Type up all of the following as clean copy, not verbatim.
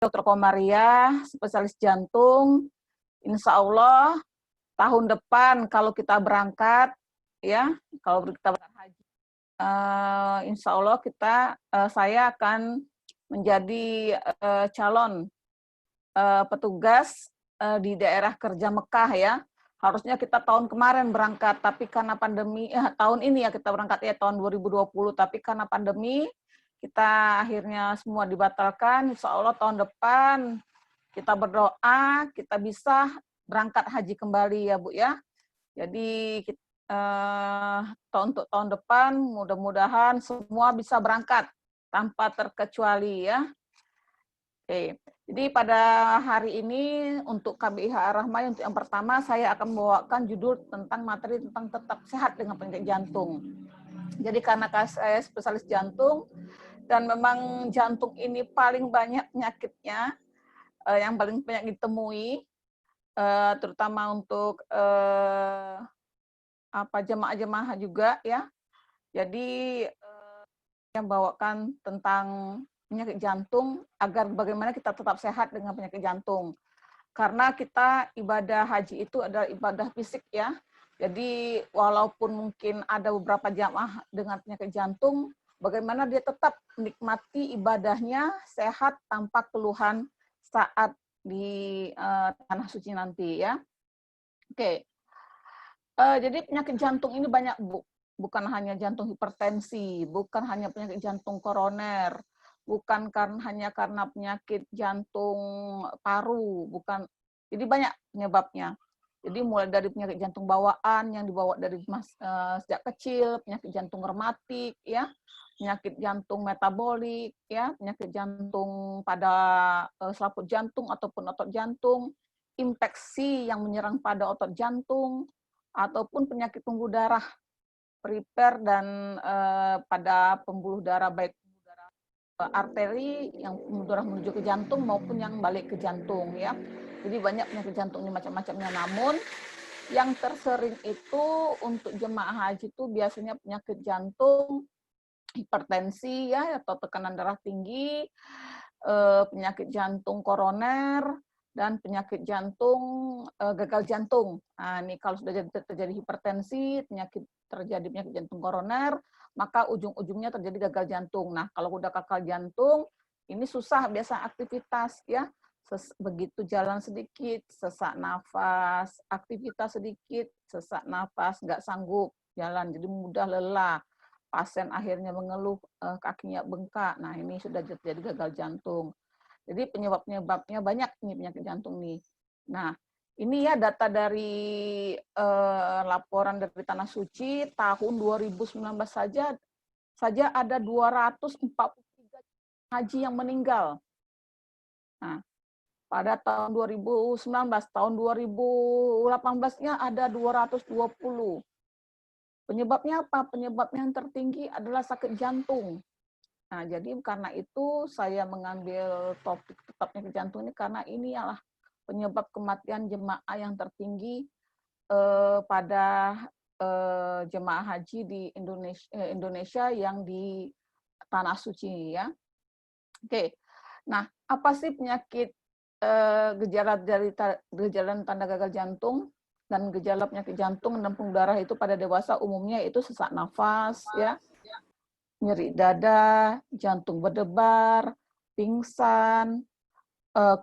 Dr. Komaria, spesialis jantung. Insya Allah tahun depan kalau kita berangkat, ya, kalau kita berangkat haji, insya Allah saya akan menjadi calon petugas di daerah kerja Mekah, ya. Harusnya kita tahun kemarin berangkat, tapi karena pandemi, tahun ini ya kita berangkat ya tahun 2020, tapi karena pandemi kita akhirnya semua dibatalkan. Insya Allah tahun depan kita berdoa kita bisa berangkat haji kembali ya Bu ya. Jadi untuk tahun depan mudah-mudahan semua bisa berangkat tanpa terkecuali ya. Oke. Jadi pada hari ini untuk KBIH Ar-Rahmah untuk yang pertama saya akan membawakan judul tentang materi tentang tetap sehat dengan penyakit jantung. Jadi karena saya spesialis jantung dan memang jantung ini paling banyak penyakitnya, yang paling banyak ditemui, terutama untuk jemaah-jemaah juga ya. Jadi yang bawakan tentang penyakit jantung agar bagaimana kita tetap sehat dengan penyakit jantung. Karena kita ibadah haji itu adalah ibadah fisik ya. Jadi walaupun mungkin ada beberapa jamaah dengan penyakit jantung, bagaimana dia tetap menikmati ibadahnya sehat tanpa keluhan saat di tanah suci nanti ya. Oke. Jadi penyakit jantung ini banyak Bu. Bukan hanya jantung hipertensi, bukan hanya penyakit jantung koroner, bukan hanya karena penyakit jantung paru, bukan. Jadi banyak penyebabnya. Jadi mulai dari penyakit jantung bawaan yang dibawa dari sejak kecil, penyakit jantung rematik, ya, penyakit jantung metabolik, ya, penyakit jantung pada selaput jantung ataupun otot jantung, infeksi yang menyerang pada otot jantung, ataupun penyakit pembuluh darah perifer dan pada pembuluh darah baik arteri yang pembuluh darah menuju ke jantung maupun yang balik ke jantung ya. Jadi banyak penyakit jantung ini macam-macamnya. Namun yang tersering itu untuk jemaah haji itu biasanya penyakit jantung, hipertensi ya atau tekanan darah tinggi, penyakit jantung koroner, dan penyakit jantung gagal jantung. Nah, ini kalau sudah terjadi hipertensi, terjadi penyakit jantung koroner, maka ujung-ujungnya terjadi gagal jantung. Nah, kalau udah gagal jantung, ini susah biasa aktivitas ya. Begitu jalan sedikit, sesak nafas, aktivitas sedikit, sesak nafas, nggak sanggup jalan, jadi mudah lelah. Pasien akhirnya mengeluh kakinya bengkak. Nah, ini sudah terjadi gagal jantung. Jadi penyebab-penyebabnya banyak nih penyakit jantung nih. Nah, ini ya data dari laporan dari Tanah Suci tahun 2019 saja ada 243 haji yang meninggal. Nah, pada tahun 2019, tahun 2018-nya ada 220. Penyebabnya apa? Penyebabnya yang tertinggi adalah sakit jantung. Nah, jadi karena itu saya mengambil topik tetap penyakit jantung ini karena ini adalah penyebab kematian jemaah yang tertinggi pada jemaah haji di Indonesia yang di Tanah Suci ya. Oke. Nah, apa sih penyakit gejala tanda gagal jantung dan gejala penyakit jantung dan pembuluh darah itu pada dewasa umumnya itu sesak nafas ya, nyeri dada, jantung berdebar, pingsan,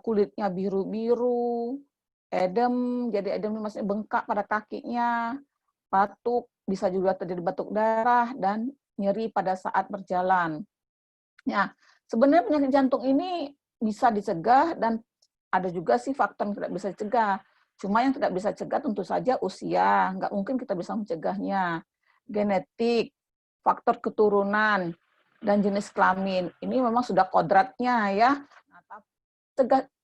kulitnya biru-biru, edem, jadi edem maksudnya bengkak pada kakinya, batuk, bisa juga terjadi batuk darah, dan nyeri pada saat berjalan. Ya, sebenarnya penyakit jantung ini bisa dicegah dan ada juga sih faktor yang tidak bisa dicegah. Cuma yang tidak bisa dicegah tentu saja usia, nggak mungkin kita bisa mencegahnya. Genetik, faktor keturunan, dan jenis kelamin. Ini memang sudah kodratnya ya. Nah,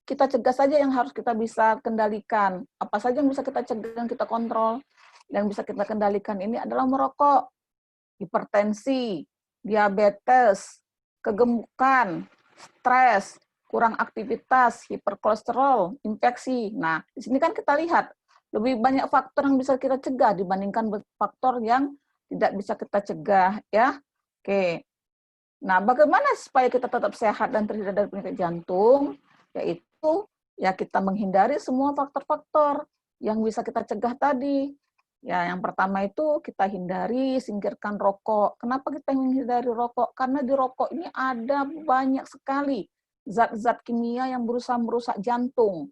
kita cegah saja yang harus kita bisa kendalikan. Apa saja yang bisa kita cegah dan kita kontrol, yang bisa kita kendalikan ini adalah merokok, hipertensi, diabetes, kegemukan, stres, kurang aktivitas, hiperkolesterol, infeksi. Nah, di sini kan kita lihat lebih banyak faktor yang bisa kita cegah dibandingkan faktor yang tidak bisa kita cegah ya. Oke. Nah, bagaimana supaya kita tetap sehat dan terhindar dari penyakit jantung? yaitu ya kita menghindari semua faktor-faktor yang bisa kita cegah tadi. Ya, yang pertama itu kita hindari, singkirkan rokok. Kenapa kita menghindari rokok? Karena di rokok ini ada banyak sekali zat-zat kimia yang berusaha merusak jantung,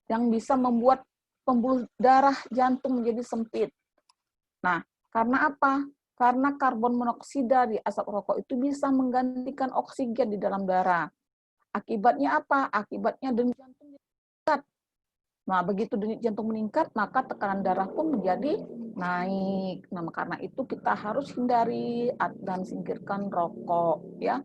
yang bisa membuat pembuluh darah jantung menjadi sempit. Nah, karena apa? Karena karbon monoksida di asap rokok itu bisa menggantikan oksigen di dalam darah. Akibatnya apa? Akibatnya denyut jantung meningkat. Nah, begitu denyut jantung meningkat, maka tekanan darah pun menjadi naik. Nah, karena itu kita harus hindari dan singkirkan rokok, ya.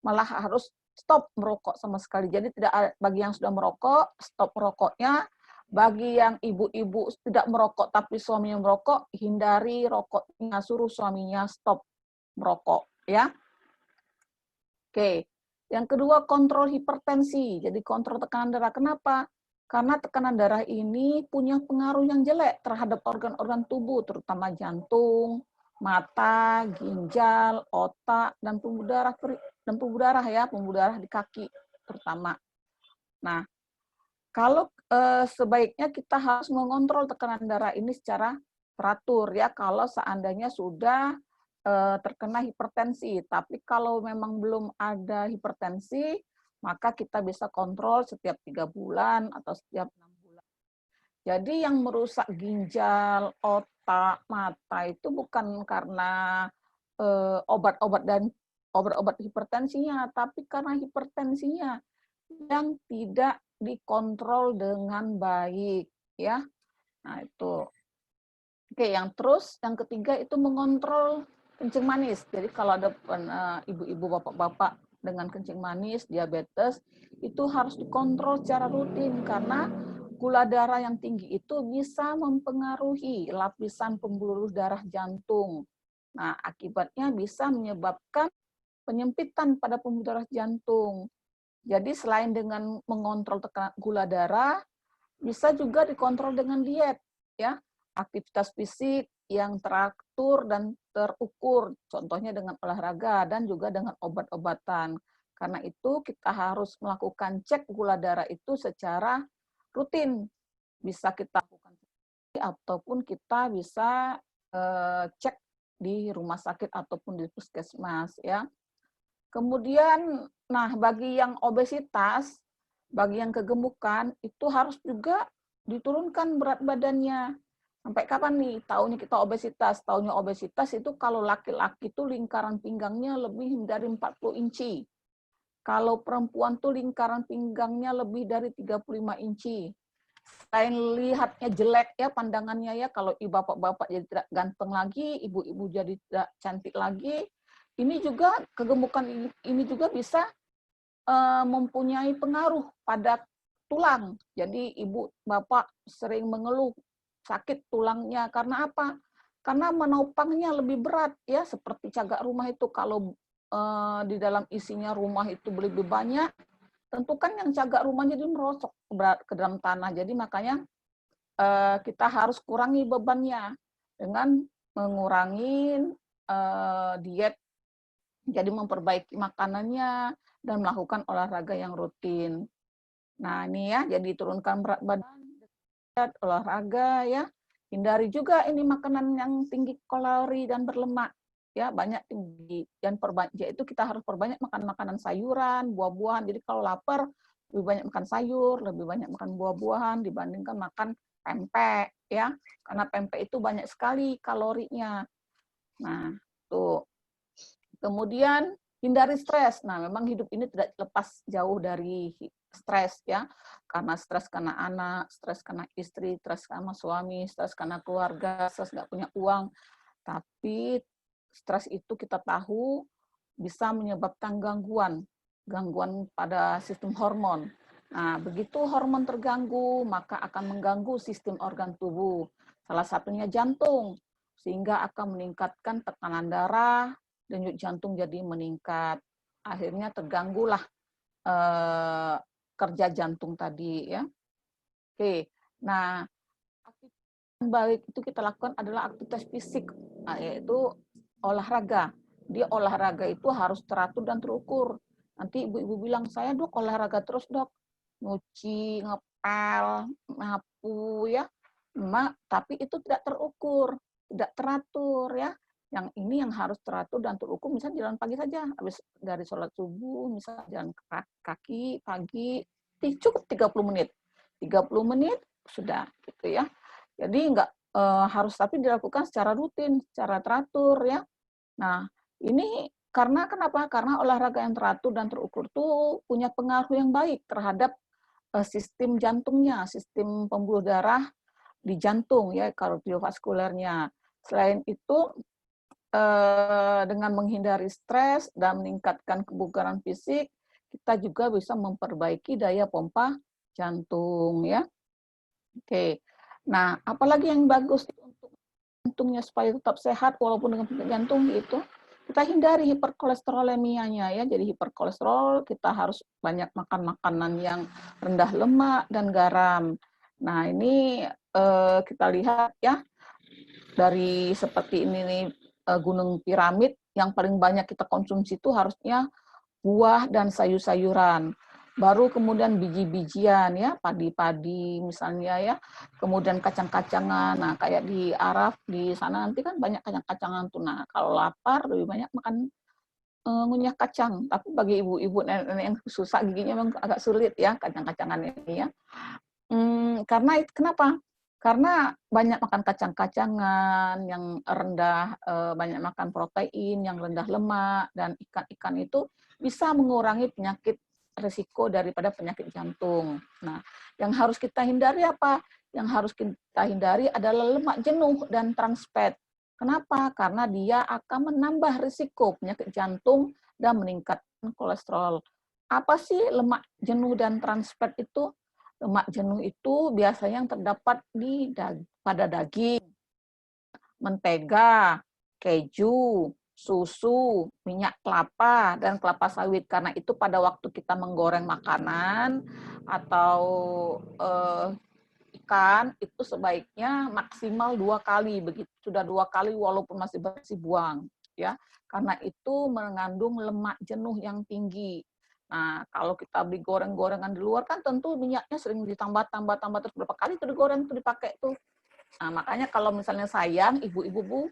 Malah harus stop merokok sama sekali. Jadi tidak, bagi yang sudah merokok, stop merokoknya. Bagi yang ibu-ibu tidak merokok tapi suaminya merokok, hindari rokoknya, suruh suaminya stop merokok, ya. Oke. Yang kedua, kontrol hipertensi. Jadi kontrol tekanan darah. Kenapa? Karena tekanan darah ini punya pengaruh yang jelek terhadap organ-organ tubuh, terutama jantung, mata, ginjal, otak, dan pembuluh darah ya, pembuluh darah di kaki terutama. Nah, kalau sebaiknya kita harus mengontrol tekanan darah ini secara teratur ya, kalau seandainya sudah terkena hipertensi. Tapi kalau memang belum ada hipertensi, maka kita bisa kontrol setiap 3 bulan atau setiap 6 bulan. Jadi yang merusak ginjal, otak, mata itu bukan karena obat-obat dan obat-obat hipertensinya, tapi karena hipertensinya yang tidak dikontrol dengan baik, ya. Nah, itu. Oke, yang ketiga itu mengontrol kencing manis. Jadi kalau ada ibu-ibu, bapak-bapak dengan kencing manis, diabetes, itu harus dikontrol secara rutin karena gula darah yang tinggi itu bisa mempengaruhi lapisan pembuluh darah jantung. Nah, akibatnya bisa menyebabkan penyempitan pada pembuluh darah jantung. Jadi selain dengan mengontrol gula darah, bisa juga dikontrol dengan diet, ya. Aktivitas fisik yang teratur dan terukur, contohnya dengan olahraga dan juga dengan obat-obatan. Karena itu kita harus melakukan cek gula darah itu secara rutin. Bisa kita lakukan ataupun kita bisa cek di rumah sakit ataupun di puskesmas, ya. Kemudian, nah bagi yang obesitas, bagi yang kegemukan, itu harus juga diturunkan berat badannya. Sampai kapan nih taunya kita obesitas? Taunya obesitas itu kalau laki-laki itu lingkaran pinggangnya lebih dari 40 inci. Kalau perempuan tuh lingkaran pinggangnya lebih dari 35 inci. Selain lihatnya jelek ya pandangannya ya, kalau bapak-bapak jadi tidak ganteng lagi, ibu-ibu jadi tidak cantik lagi, ini juga kegemukan ini juga bisa mempunyai pengaruh pada tulang. Jadi ibu bapak sering mengeluh sakit tulangnya karena apa? Karena menopangnya lebih berat ya, seperti cagak rumah itu kalau di dalam isinya rumah itu lebih banyak, tentu kan yang cagak rumah jadi merosok ke dalam tanah. Jadi makanya kita harus kurangi bebannya dengan mengurangi diet, jadi memperbaiki makanannya dan melakukan olahraga yang rutin. Nah ini ya, jadi turunkan berat badan, olahraga ya. Hindari juga ini makanan yang tinggi kalori dan berlemak. Ya, banyak tinggi dan perbanyak itu kita harus perbanyak makan makanan sayuran, buah-buahan. Jadi kalau lapar lebih banyak makan sayur, lebih banyak makan buah-buahan dibandingkan makan pempek ya. Karena pempek itu banyak sekali kalorinya. Nah, tuh. Kemudian hindari stres. Nah, memang hidup ini tidak lepas jauh dari stres ya. Karena stres karena anak, stres karena istri, stres karena suami, stres karena keluarga, stres nggak punya uang. Tapi stres itu kita tahu bisa menyebabkan gangguan pada sistem hormon. Nah, begitu hormon terganggu, maka akan mengganggu sistem organ tubuh. Salah satunya jantung, sehingga akan meningkatkan tekanan darah, denyut jantung jadi meningkat. Akhirnya terganggulah kerja jantung tadi ya. Oke, nah aktivitas yang baik itu kita lakukan adalah aktivitas fisik, nah, yaitu olahraga. Dia olahraga itu harus teratur dan terukur. Nanti ibu-ibu bilang, saya dok olahraga terus dok. nyuci, ngepel, nyapu ya. Tapi itu tidak terukur, tidak teratur ya. Yang ini yang harus teratur dan terukur, misalnya jalan pagi saja, habis dari sholat subuh, misalnya jalan kaki pagi, cukup 30 menit. 30 menit sudah gitu ya. Jadi enggak harus, tapi dilakukan secara rutin, secara teratur ya. Nah, ini karena kenapa? Karena olahraga yang teratur dan terukur itu punya pengaruh yang baik terhadap sistem jantungnya, sistem pembuluh darah di jantung ya, kardiovaskulernya. Selain itu, dengan menghindari stres dan meningkatkan kebugaran fisik, kita juga bisa memperbaiki daya pompa jantung ya. Oke. Nah, apalagi yang bagus untuk jantungnya supaya tetap sehat walaupun dengan penyakit jantung itu, kita hindari hiperkolesterolemianya ya. Jadi hiperkolesterol, kita harus banyak makan makanan yang rendah lemak dan garam. Nah, ini kita lihat ya, dari seperti ini nih, gunung piramid, yang paling banyak kita konsumsi itu harusnya buah dan sayur-sayuran. Baru kemudian biji-bijian ya, padi-padi misalnya ya. Kemudian kacang-kacangan. Nah, kayak di Araf di sana nanti kan banyak kacang-kacangan tuh. Nah, kalau lapar lebih banyak makan ngunyah kacang. Tapi bagi ibu-ibu nenek-nenek yang susah giginya memang agak sulit ya kacang-kacangan ini ya. Karena kenapa? Karena banyak makan kacang-kacangan yang rendah, banyak makan protein yang rendah lemak, dan ikan-ikan itu bisa mengurangi penyakit risiko daripada penyakit jantung. Nah, yang harus kita hindari apa? Yang harus kita hindari adalah lemak jenuh dan trans fat. Kenapa? Karena dia akan menambah risiko penyakit jantung dan meningkatkan kolesterol. Apa sih lemak jenuh dan trans fat itu? Lemak jenuh itu biasanya yang terdapat pada daging, mentega, keju, susu, minyak kelapa, dan kelapa sawit. Karena itu pada waktu kita menggoreng makanan atau ikan, itu sebaiknya maksimal 2 kali. Begitu sudah 2 kali walaupun masih bersih, buang. Ya, karena itu mengandung lemak jenuh yang tinggi. Nah, kalau kita beli goreng-gorengan di luar kan tentu minyaknya sering ditambah terus, berapa kali itu digoreng itu dipakai tuh. Nah, makanya kalau misalnya sayang, ibu-ibu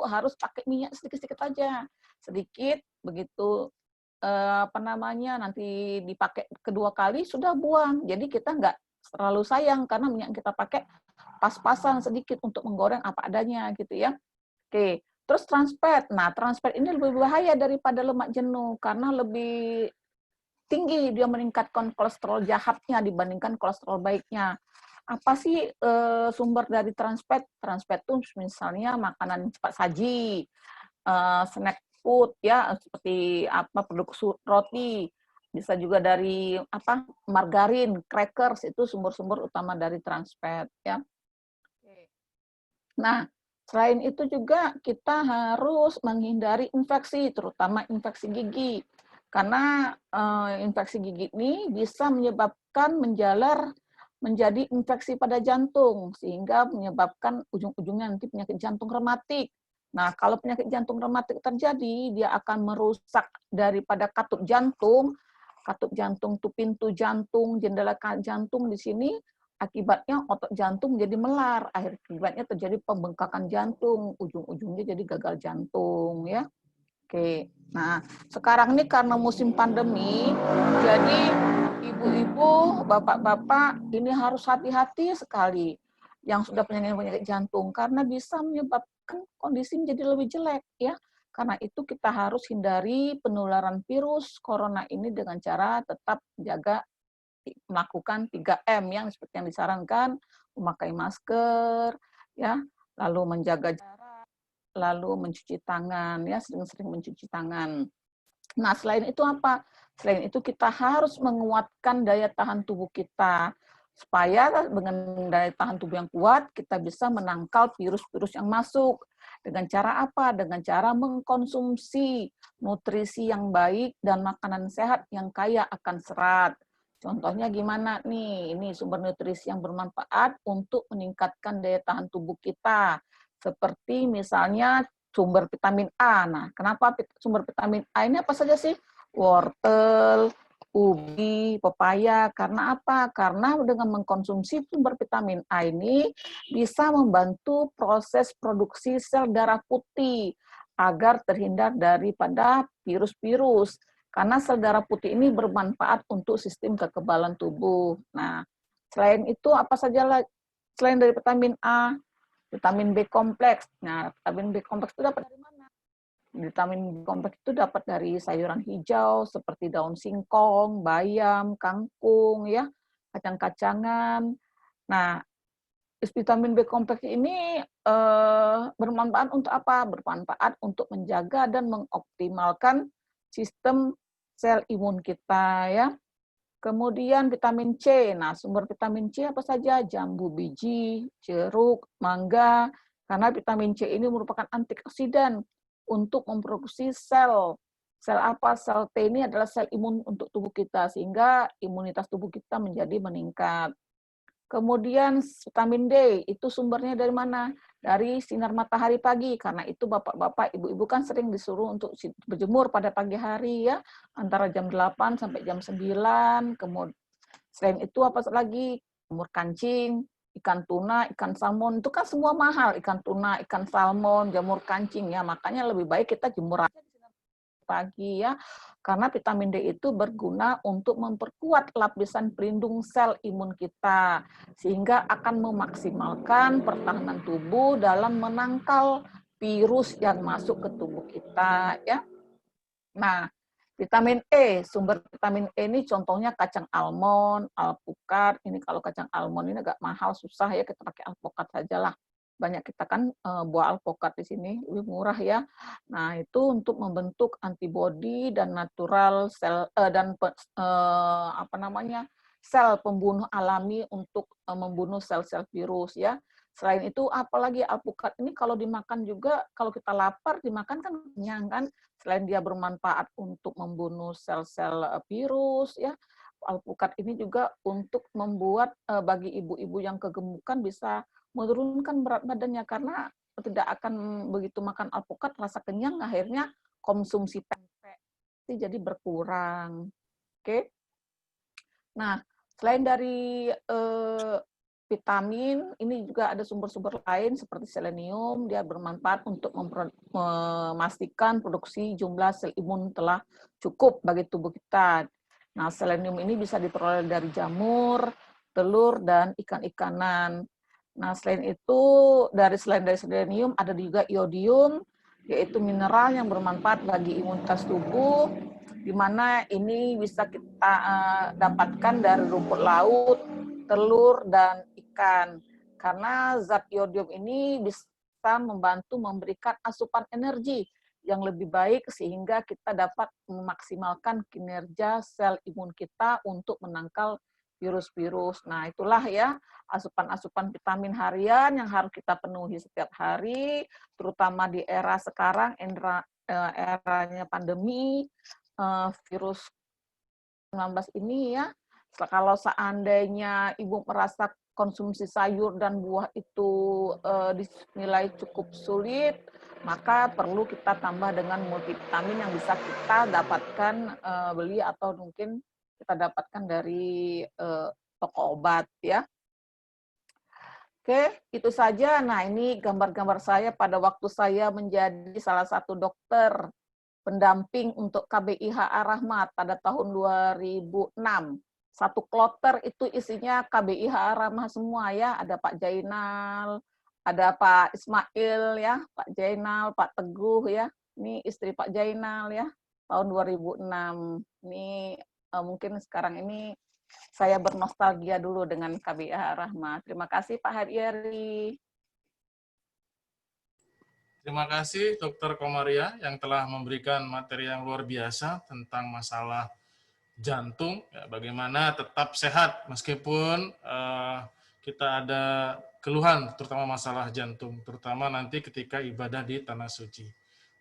harus pakai minyak sedikit-sedikit aja. Sedikit, begitu nanti dipakai kedua kali sudah buang. Jadi kita nggak terlalu sayang karena minyak yang kita pakai pas-pasan sedikit untuk menggoreng apa adanya gitu ya. Oke, terus trans fat. Nah, trans fat ini lebih bahaya daripada lemak jenuh karena lebih tinggi dia meningkatkan kolesterol jahatnya dibandingkan kolesterol baiknya. Apa sih sumber dari trans fat? Trans fat itu misalnya makanan cepat saji, snack food ya, seperti produk roti, bisa juga dari margarin, crackers, itu sumber-sumber utama dari trans fat ya. Nah, selain itu juga kita harus menghindari infeksi, terutama infeksi gigi. Karena infeksi gigi ini bisa menyebabkan menjalar menjadi infeksi pada jantung, sehingga menyebabkan ujung-ujungnya nanti penyakit jantung rematik. Nah, kalau penyakit jantung rematik terjadi, dia akan merusak daripada katup jantung itu pintu jantung, jendela jantung di sini, akibatnya otot jantung jadi melar, akibatnya terjadi pembengkakan jantung, ujung-ujungnya jadi gagal jantung ya. Oke, nah sekarang ini karena musim pandemi, jadi ibu-ibu, bapak-bapak ini harus hati-hati sekali yang sudah punya penyakit jantung karena bisa menyebabkan kondisi menjadi lebih jelek ya. Karena itu kita harus hindari penularan virus corona ini dengan cara tetap jaga melakukan 3M yang seperti yang disarankan, memakai masker ya, lalu menjaga jarak, lalu mencuci tangan ya, sering-sering mencuci tangan. Nah, selain itu apa? Selain itu kita harus menguatkan daya tahan tubuh kita supaya dengan daya tahan tubuh yang kuat kita bisa menangkal virus-virus yang masuk. Dengan cara apa? Dengan cara mengkonsumsi nutrisi yang baik dan makanan sehat yang kaya akan serat. Contohnya gimana nih? Ini sumber nutrisi yang bermanfaat untuk meningkatkan daya tahan tubuh kita. Seperti misalnya sumber vitamin A. Nah, kenapa sumber vitamin A ini apa saja sih? Wortel, ubi, pepaya. Karena apa? Karena dengan mengkonsumsi sumber vitamin A ini bisa membantu proses produksi sel darah putih agar terhindar daripada virus-virus. Karena sel darah putih ini bermanfaat untuk sistem kekebalan tubuh. Nah, selain itu apa saja selain dari vitamin A? Vitamin B kompleks. Nah, vitamin B kompleks itu dapat dari mana? Vitamin B kompleks itu dapat dari sayuran hijau seperti daun singkong, bayam, kangkung, ya, kacang-kacangan. Nah, vitamin B kompleks ini bermanfaat untuk apa? Bermanfaat untuk menjaga dan mengoptimalkan sistem sel imun kita, ya. Kemudian vitamin C. Nah, sumber vitamin C apa saja? Jambu biji, jeruk, mangga. Karena vitamin C ini merupakan antioksidan untuk memproduksi sel. Sel apa? Sel T ini adalah sel imun untuk tubuh kita, sehingga imunitas tubuh kita menjadi meningkat. Kemudian vitamin D, itu sumbernya dari mana? Dari sinar matahari pagi, karena itu bapak-bapak, ibu-ibu kan sering disuruh untuk berjemur pada pagi hari, ya, antara jam 8 sampai jam 9. Kemudian selain itu apa lagi? Jamur kancing, ikan tuna, ikan salmon, itu kan semua mahal, ikan tuna, ikan salmon, jamur kancing, ya, makanya lebih baik kita jemur pagi, ya, karena vitamin D itu berguna untuk memperkuat lapisan pelindung sel imun kita, sehingga akan memaksimalkan pertahanan tubuh dalam menangkal virus yang masuk ke tubuh kita, ya. Nah, vitamin E, sumber vitamin E ini contohnya kacang almond, alpukat. Ini kalau kacang almond ini agak mahal, susah, ya, kita pakai alpukat saja lah. Banyak kita kan buah alpukat di sini, lebih murah, ya. Nah, itu untuk membentuk antibodi dan natural sel apa namanya? Sel pembunuh alami untuk membunuh sel-sel virus, ya. Selain itu apalagi alpukat ini kalau dimakan juga, kalau kita lapar dimakan kan kenyang kan. Selain dia bermanfaat untuk membunuh sel-sel virus, ya, alpukat ini juga untuk membuat bagi ibu-ibu yang kegemukan bisa menurunkan berat badannya, karena tidak akan begitu makan alpukat rasa kenyang, akhirnya konsumsi pempek jadi berkurang. Oke. Nah, selain dari vitamin, ini juga ada sumber-sumber lain seperti selenium, dia bermanfaat untuk memastikan produksi jumlah sel imun telah cukup bagi tubuh kita. Nah, selenium ini bisa diperoleh dari jamur, telur, dan ikan-ikanan. Nah, selain itu, selain dari selenium, ada juga iodium, yaitu mineral yang bermanfaat bagi imunitas tubuh, di mana ini bisa kita dapatkan dari rumput laut, telur, dan ikan. Karena zat iodium ini bisa membantu memberikan asupan energi yang lebih baik sehingga kita dapat memaksimalkan kinerja sel imun kita untuk menangkal virus-virus. Nah, itulah, ya, asupan-asupan vitamin harian yang harus kita penuhi setiap hari, terutama di era sekarang, eranya pandemi, virus 19 ini, ya. Kalau seandainya ibu merasa konsumsi sayur dan buah itu dinilai cukup sulit, maka perlu kita tambah dengan multivitamin yang bisa kita dapatkan beli atau mungkin kita dapatkan dari toko obat, ya. Oke, itu saja. Nah, ini gambar-gambar saya pada waktu saya menjadi salah satu dokter pendamping untuk KBIH Rahmat pada tahun 2006. Satu kloter itu isinya KBIH Rahmat semua, ya. Ada Pak Jainal, ada Pak Ismail, ya, Pak Jainal, Pak Teguh, ya. Ini istri Pak Jainal, ya, tahun 2006. Ini mungkin sekarang ini saya bernostalgia dulu dengan KBIH Rahmat. Terima kasih Pak Haryadi. Terima kasih Dr. Komaria yang telah memberikan materi yang luar biasa tentang masalah jantung, ya, bagaimana tetap sehat meskipun kita ada keluhan, terutama masalah jantung, terutama nanti ketika ibadah di Tanah Suci.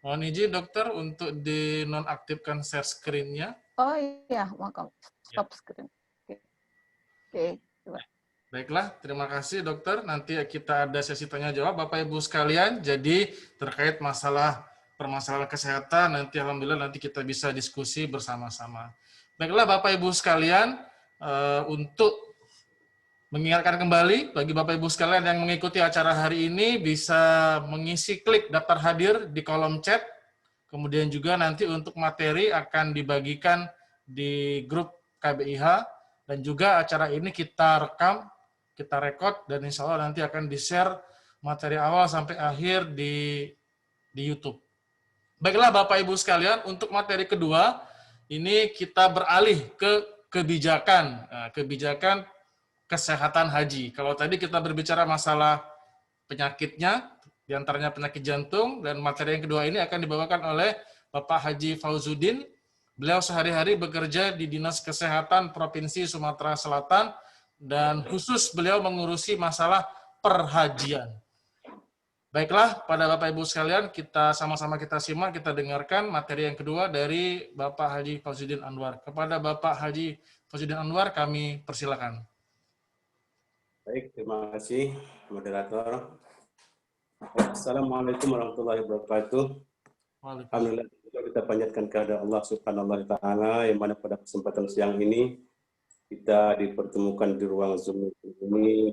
Mohon izin dokter untuk dinonaktifkan share screen-nya. Oh iya, maaf, stop screen. Oke. Baiklah, terima kasih dokter. Nanti kita ada sesi tanya jawab Bapak Ibu sekalian. Jadi terkait masalah permasalahan kesehatan, nanti alhamdulillah nanti kita bisa diskusi bersama-sama. Baiklah Bapak Ibu sekalian, untuk mengingatkan kembali bagi Bapak Ibu sekalian yang mengikuti acara hari ini bisa mengisi klik daftar hadir di kolom chat. Kemudian juga nanti untuk materi akan dibagikan di grup KBIH dan juga acara ini kita rekam, kita rekod dan insya Allah nanti akan di-share materi awal sampai akhir di YouTube. Baiklah Bapak Ibu sekalian, untuk materi kedua ini kita beralih ke kebijakan, kebijakan kesehatan haji. Kalau tadi kita berbicara masalah penyakitnya, diantaranya penyakit jantung, dan materi yang kedua ini akan dibawakan oleh Bapak Haji Fauzuddin. Beliau sehari-hari bekerja di Dinas Kesehatan Provinsi Sumatera Selatan, dan khusus beliau mengurusi masalah perhajian. Baiklah, pada Bapak Ibu sekalian, kita sama-sama kita simak, kita dengarkan materi yang kedua dari Bapak Haji Fauzuddin Anwar. Kepada Bapak Haji Fauzuddin Anwar, kami persilakan. Baik, terima kasih, moderator. Assalamualaikum warahmatullahi wabarakatuh. Alhamdulillah kita panjatkan kepada Allah Subhanahu wa Ta'ala, yang mana pada kesempatan siang ini kita dipertemukan di ruang Zoom ini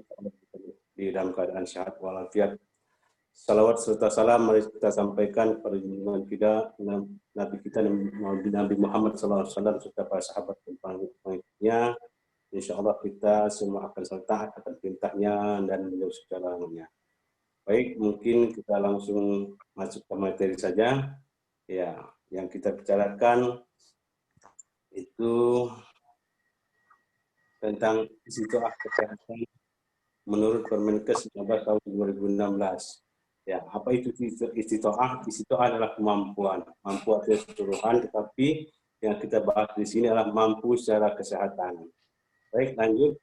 di dalam keadaan sehat walafiat. Salawat serta salam mari kita sampaikan kepada junjungan kita Nabi kita Nabi Muhammad SAW serta para sahabat dan pengikutnya. Insya Allah kita semua akan taat akan perintahnya dan menjauh segalanya. Baik, mungkin kita langsung masuk ke materi saja. Ya, yang kita bicarakan itu tentang istiqoah kesehatan menurut Permenkes 19 tahun 2016. Ya, apa itu istiqoah? Istiqoah adalah kemampuan, mampu atas keseluruhan, tetapi yang kita bahas di sini adalah mampu secara kesehatan. Baik, lanjut.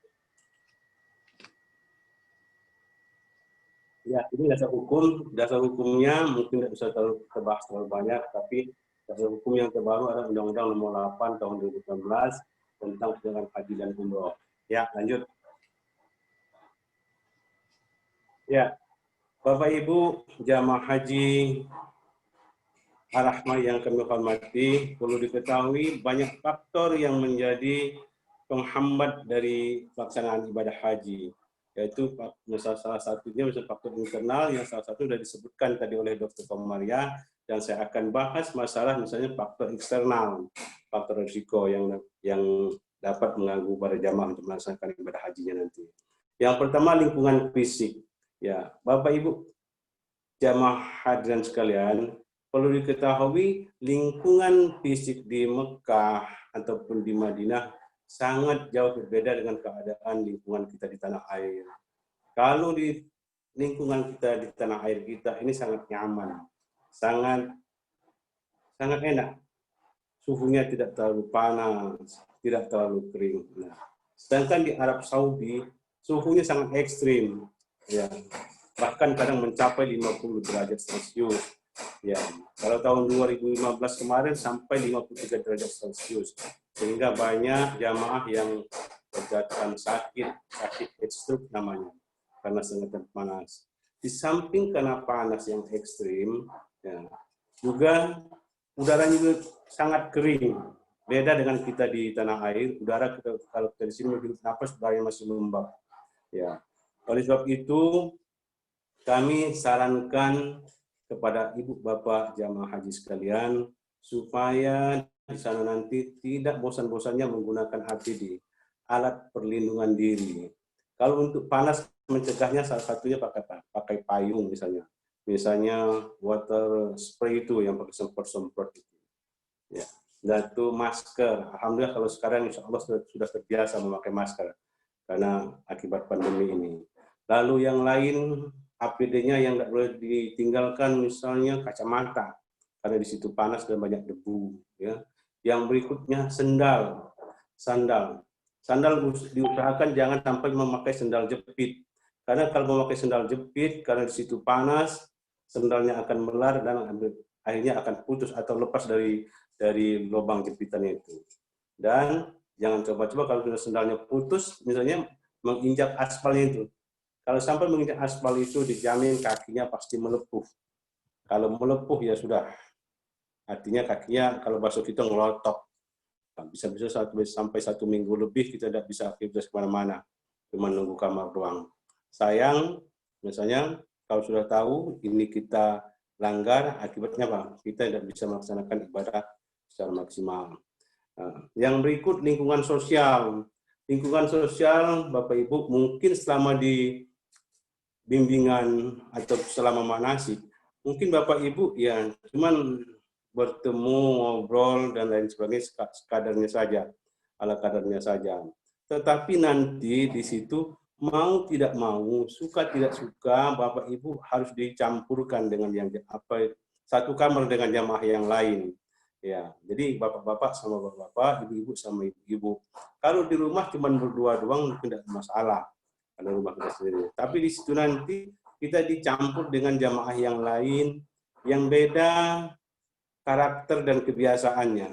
Ya, ini dasar hukum. Dasar hukumnya mungkin tidak bisa terbahas terlalu banyak, tapi dasar hukum yang terbaru adalah Undang-Undang Nomor 8 Tahun 2016 tentang penyelenggaraan haji dan umroh. Ya, lanjut. Ya, Bapak Ibu jamaah haji Ar-Rahmah yang kami hormati, perlu diketahui banyak faktor yang menjadi penghambat dari pelaksanaan ibadah haji, yaitu salah satunya faktor internal yang salah satu sudah disebutkan tadi oleh Dr. Komaria, dan saya akan bahas masalah misalnya faktor eksternal, faktor risiko yang dapat mengganggu para jamaah untuk melaksanakan ibadah hajinya nanti. Yang pertama, lingkungan fisik. Ya, Bapak Ibu jamaah hadirin sekalian, perlu diketahui lingkungan fisik di Mekah ataupun di Madinah sangat jauh berbeda dengan keadaan lingkungan kita di tanah air. Kalau di lingkungan kita di tanah air kita ini sangat nyaman, sangat enak. Suhunya tidak terlalu panas, tidak terlalu kering. Nah, sedangkan di Arab Saudi suhunya sangat ekstrim, ya, bahkan kadang mencapai 50 derajat Celcius. Ya, kalau tahun 2015 kemarin sampai 53 derajat Celcius, sehingga banyak jamaah yang terjatuh sakit heatstroke namanya, karena sangat panas. Di samping karena panas yang ekstrim, ya, juga udaranya juga sangat kering. Beda dengan kita di tanah air, udara kita kalau kita di sini menghirup napas, udaranya masih lembab. Ya, oleh sebab itu kami sarankan kepada ibu bapak jamaah haji sekalian supaya di sana nanti tidak bosan-bosannya menggunakan APD, alat perlindungan diri. Kalau untuk panas mencegahnya salah satunya pakai payung misalnya water spray itu yang pakai semprot itu. Ya. Dan itu masker. Alhamdulillah kalau sekarang insya Allah sudah terbiasa memakai masker karena akibat pandemi ini. Lalu yang lain APD-nya yang tidak boleh ditinggalkan misalnya kacamata, karena di situ panas dan banyak debu. Ya. Yang berikutnya sandal diusahakan jangan sampai memakai sandal jepit, karena kalau memakai sandal jepit karena di situ panas, sandalnya akan melar dan akhirnya akan putus atau lepas dari lubang jepitannya itu. Dan jangan coba-coba kalau sudah sandalnya putus, misalnya menginjak aspalnya itu. Kalau sampai menginjak aspal itu dijamin kakinya pasti melepuh. Kalau melepuh ya sudah, artinya kakinya kalau bahasa kita ngelotok. Bisa-bisa sampai 1 minggu lebih kita tidak bisa aktivitas kemana-mana, cuma nunggu kamar doang. Sayang, misalnya kalau sudah tahu ini kita langgar, akibatnya apa? Kita tidak bisa melaksanakan ibadah secara maksimal. Yang berikut lingkungan sosial. Lingkungan sosial, Bapak Ibu, mungkin selama di bimbingan atau selama manasik, mungkin Bapak Ibu ya cuman bertemu, ngobrol, dan lain sebagainya sekadarnya saja, ala kadarnya saja. Tetapi nanti di situ mau tidak mau, suka tidak suka, Bapak Ibu harus dicampurkan dengan yang satu kamar dengan jamaah yang lain. Ya, jadi bapak-bapak sama bapak-bapak, ibu-ibu sama ibu-ibu. Kalau di rumah cuma berdua doang tidak masalah, karena rumah kita sendiri. Tapi di situ nanti kita dicampur dengan jamaah yang lain, yang beda karakter dan kebiasaannya.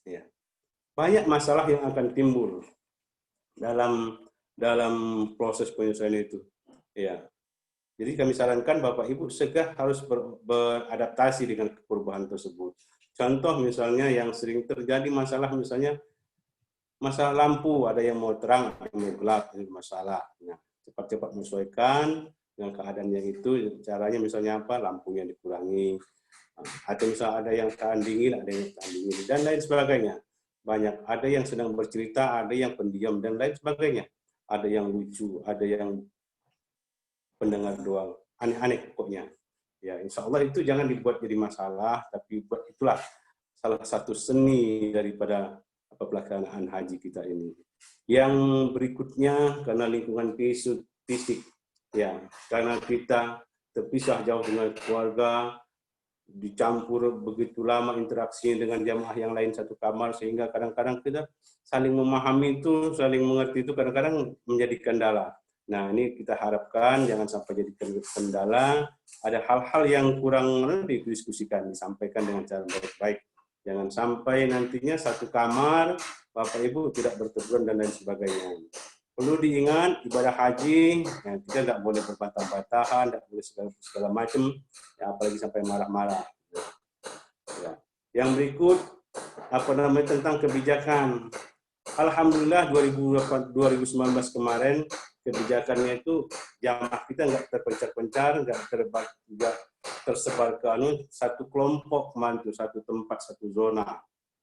Ya. Banyak masalah yang akan timbul dalam proses penyesuaian itu. Ya. Jadi kami sarankan Bapak Ibu segera harus beradaptasi dengan perubahan tersebut. Contoh misalnya yang sering terjadi masalah misalnya masalah lampu, ada yang mau terang, ada yang mau gelap, ini masalah. Nah, cepat-cepat menyesuaikan dengan keadaannya itu, caranya misalnya apa? Lampunya dikurangi, atau misalnya ada yang tahan dingin, ada yang tahan dingin, dan lain sebagainya. Banyak, ada yang sedang bercerita, ada yang pendiam, dan lain sebagainya. Ada yang lucu, ada yang pendengar doang, aneh-aneh pokoknya. Ya, insya Allah itu jangan dibuat jadi masalah, tapi buat itulah salah satu seni daripada pelaksanaan haji kita ini. Yang berikutnya karena lingkungan fisik, ya, karena kita terpisah jauh dengan keluarga, dicampur begitu lama interaksinya dengan jamaah yang lain satu kamar, sehingga kadang-kadang kita saling memahami itu, saling mengerti itu kadang-kadang menjadi kendala. Nah, ini kita harapkan jangan sampai jadi kendala. Ada hal-hal yang kurang didiskusikan, disampaikan dengan cara baik-baik. Jangan sampai nantinya satu kamar, Bapak Ibu tidak berteguran dan lain sebagainya. Perlu diingat, ibadah haji, ya, kita tidak boleh berbantah-bantahan, tidak boleh segala macam, ya, apalagi sampai marah-marah. Ya. Yang berikut, tentang kebijakan. Alhamdulillah 2019 kemarin, kebijakannya itu jamaah kita nggak terpencar-pencar, nggak tersebar ke satu kelompok mantu, satu tempat, satu zona.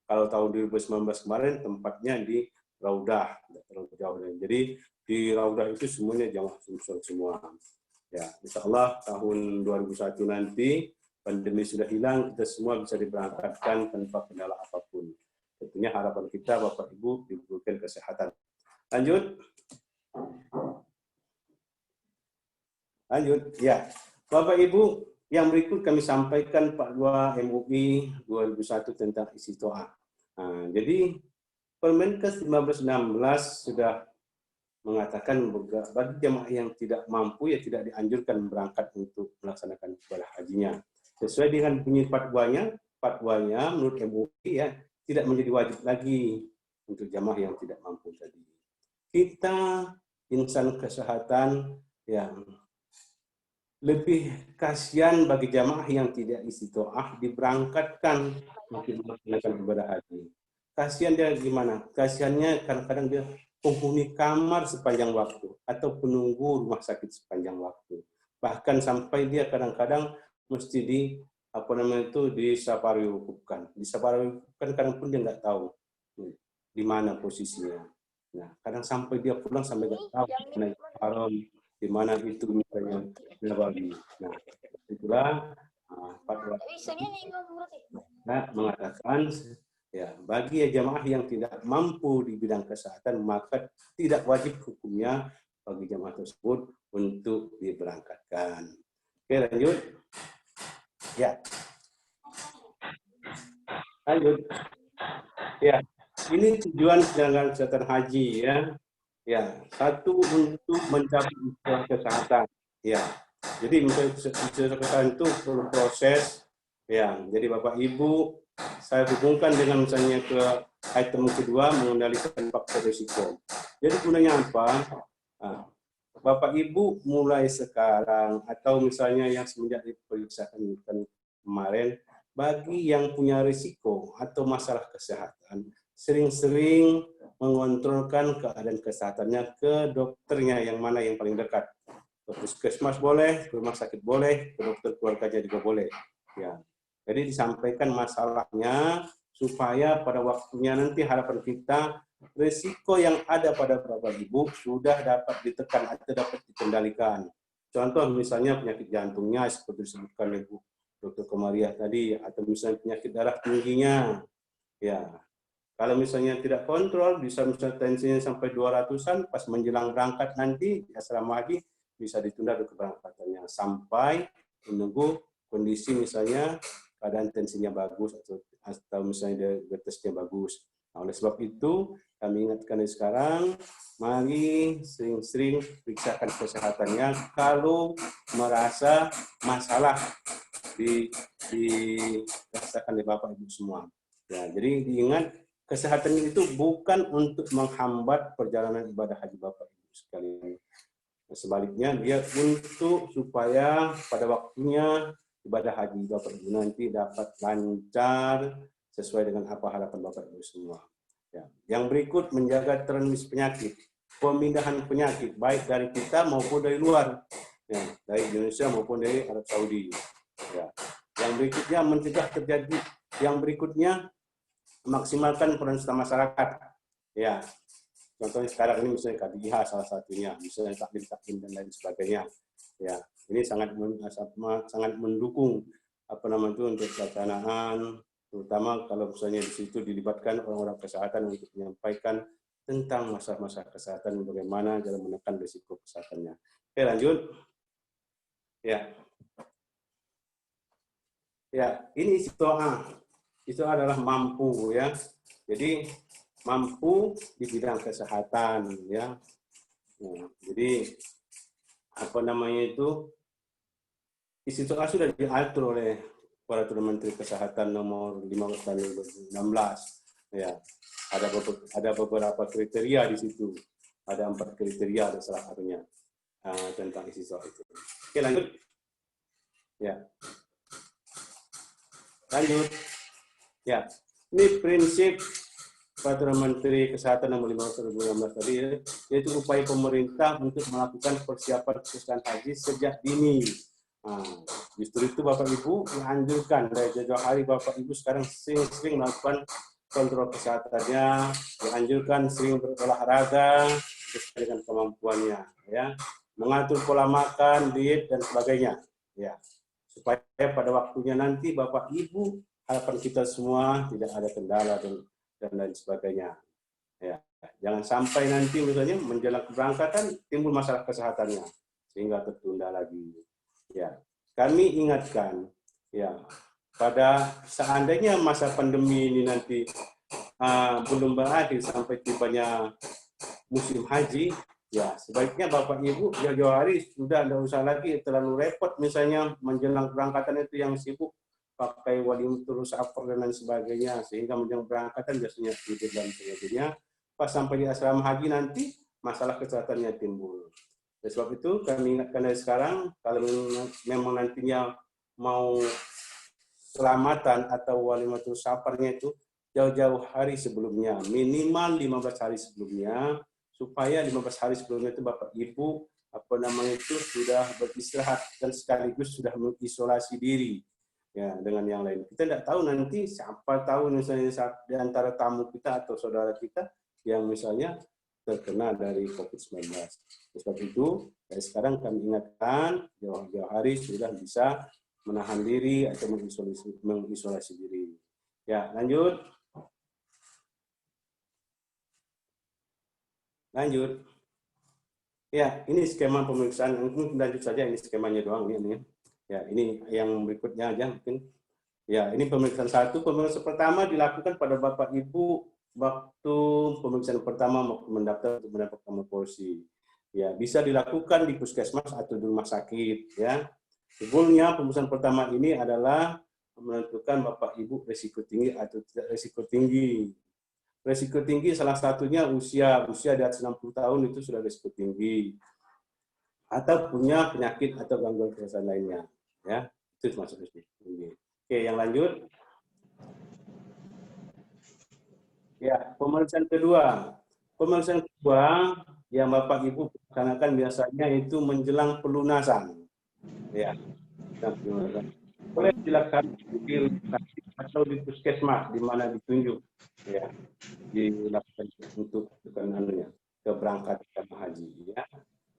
Kalau tahun 2019 kemarin tempatnya di Raudah, terlalu jauh. Jadi di Raudah itu semuanya jamaah semua. Ya, insya Allah tahun 2001 nanti pandemi sudah hilang, kita semua bisa diberangkatkan tanpa kendala apapun. Tentunya harapan kita Bapak Ibu diberikan kesehatan. Lanjut. Ya. Bapak Ibu, yang berikut kami sampaikan Fatwa MUI 2001 tentang istiqtoah. Nah, jadi Permenkes 1516 sudah mengatakan bagi jemaah yang tidak mampu ya tidak dianjurkan berangkat untuk melaksanakan ibadah hajinya. Sesuai dengan bunyi fatwanya menurut MUI ya tidak menjadi wajib lagi untuk jemaah yang tidak mampu tadi. Kita insan kesehatan yang lebih kasihan bagi jamaah yang tidak istiqtoah diberangkatkan untuk melaksanakan ibadah haji. Kasihan dia gimana? Kasihannya kadang-kadang dia penghuni kamar sepanjang waktu atau penunggu rumah sakit sepanjang waktu. Bahkan sampai dia kadang-kadang mesti disapariwukupkan. Disapariwukupkan kadang pun dia nggak tahu di mana posisinya. Nah, kadang sampai dia pulang sampai nggak tahu mana itu haram, di mana itu misalnya Nabawi. Nah, itulah fatwa mengatakan ya bagi jamaah yang tidak mampu di bidang kesehatan maka tidak wajib hukumnya bagi jamaah tersebut untuk diberangkatkan. Oke, lanjut. Ya. Lanjut. Ya, ini tujuan penyelenggaraan kesehatan haji ya. Ya, satu untuk mencapai kesehatan. Ya, jadi kesehatan itu perlu proses. Ya, jadi Bapak Ibu, saya hubungkan dengan misalnya ke item kedua mengendalikan faktor risiko. Jadi gunanya apa? Nah, Bapak Ibu mulai sekarang atau misalnya yang semenjak diperiksakan kemarin, bagi yang punya risiko atau masalah kesehatan, sering-sering mengontrolkan keadaan kesehatannya ke dokternya yang mana yang paling dekat. Ke puskesmas boleh, ke rumah sakit boleh, ke dokter keluarganya juga boleh. Ya. Jadi disampaikan masalahnya supaya pada waktunya nanti harapan kita risiko yang ada pada Bapak Ibu sudah dapat ditekan atau dapat dikendalikan. Contoh misalnya penyakit jantungnya seperti disebutkan Ibu Dr. Komariah tadi, atau misalnya penyakit darah tingginya. Ya, kalau misalnya tidak kontrol, bisa misalnya tensinya sampai 200-an, pas menjelang berangkat nanti, asrama haji, bisa ditunda keberangkatannya sampai menunggu kondisi misalnya keadaan tensinya bagus atau misalnya diabetesnya bagus. Nah, oleh sebab itu, kami ingatkan sekarang, mari sering-sering periksakan kesehatannya kalau merasa masalah dirasakan oleh Bapak Ibu semua. Ya, jadi diingat kesehatan itu bukan untuk menghambat perjalanan ibadah haji Bapak Ibu sekalian. Sebaliknya dia untuk supaya pada waktunya ibadah haji Bapak Ibu nanti dapat lancar sesuai dengan apa harapan Bapak Ibu semua. Ya. Yang berikut menjaga transmisi penyakit, pemindahan penyakit baik dari kita maupun dari luar, ya, dari Indonesia maupun dari Arab Saudi. Ya. Yang berikutnya mencegah terjadi. Yang berikutnya maksimalkan peran serta masyarakat. Ya. Contohnya sekarang ini misalnya KDIH salah satunya, misalnya taklim dan lain sebagainya. Ya, ini sangat mendukung untuk pelaksanaan, terutama kalau misalnya di situ dilibatkan orang-orang kesehatan untuk menyampaikan tentang masalah-masalah kesehatan, bagaimana dalam menekan risiko kesehatannya. Oke, lanjut. Ya. Ya, ini istiqomah. Itu adalah mampu, ya. Jadi mampu di bidang kesehatan, ya. Nah, jadi istiqomah sudah diatur oleh Peraturan Menteri Kesehatan nomor 15 tahun 2016. Ya, ada beberapa kriteria di situ. Ada 4 kriteria, ada salah satunya tentang istiqomah itu. Oke, lanjut. Ya. Lanjut. Ya, ini prinsip Peraturan Menteri Kesehatan nomor 15 tahun 2016 tadi, yaitu upaya pemerintah untuk melakukan persiapan pelaksanaan haji sejak dini. Nah, justru itu Bapak Ibu dianjurkan dari jauh hari Bapak Ibu sekarang sering melakukan kontrol kesehatannya, dianjurkan sering berolahraga sesuai dengan kemampuannya, ya, mengatur pola makan, diet dan sebagainya, ya, supaya pada waktunya nanti Bapak Ibu harapan kita semua tidak ada kendala dan lain sebagainya. Ya, jangan sampai nanti misalnya menjelang keberangkatan timbul masalah kesehatannya sehingga tertunda lagi. Ya, kami ingatkan, ya, pada seandainya masa pandemi ini nanti belum berakhir sampai tibanya musim haji, ya sebaiknya Bapak Ibu jauh-jauh hari sudah tidak usah lagi terlalu repot misalnya menjelang keberangkatan itu yang sibuk pakai walimatul safar dan lain sebagainya, sehingga menjelang keberangkatan biasanya tidur dan sebagainya. Pas sampai di asrama haji nanti masalah kesehatannya timbul. Oleh sebab itu kami ingatkan dari sekarang, kalau memang nantinya mau selamatan atau walimatul safarnya itu jauh-jauh hari sebelumnya, minimal 15 hari sebelumnya, supaya 15 hari sebelumnya itu Bapak Ibu sudah beristirahat dan sekaligus sudah mengisolasi diri, ya, dengan yang lain. Kita tidak tahu nanti siapa tahu misalnya di antara tamu kita atau saudara kita yang misalnya terkena dari COVID-19. Sebab itu, dari sekarang kami ingatkan, jauh-jauh hari sudah bisa menahan diri atau mengisolasi diri. Ya, lanjut. Lanjut. Ya, ini skema pemeriksaan. Mungkin lanjut saja, ini skemanya doang. Ini. Ya, ini yang berikutnya aja mungkin. Ya, ini pemeriksaan 1. Pemeriksaan pertama dilakukan pada Bapak Ibu waktu pemeriksaan pertama mendaftar untuk mendapatkan porsi. Ya, bisa dilakukan di puskesmas atau di rumah sakit, ya. Goalnya pemeriksaan pertama ini adalah menentukan Bapak Ibu risiko tinggi atau tidak risiko tinggi. Risiko tinggi salah satunya usia di atas 60 tahun itu sudah risiko tinggi. Atau punya penyakit atau gangguan kesehatan lainnya, ya. Itu termasuk risiko tinggi. Oke, yang lanjut. Ya, pemeriksaan kedua. Pemeriksaan kedua yang Bapak Ibu laksanakan biasanya itu menjelang pelunasan. Ya, boleh dilaksanakan di lokasi atau di puskesmas di mana ditunjuk. Ya, dilakukan untuk keberangkatan jemaah haji. Ya.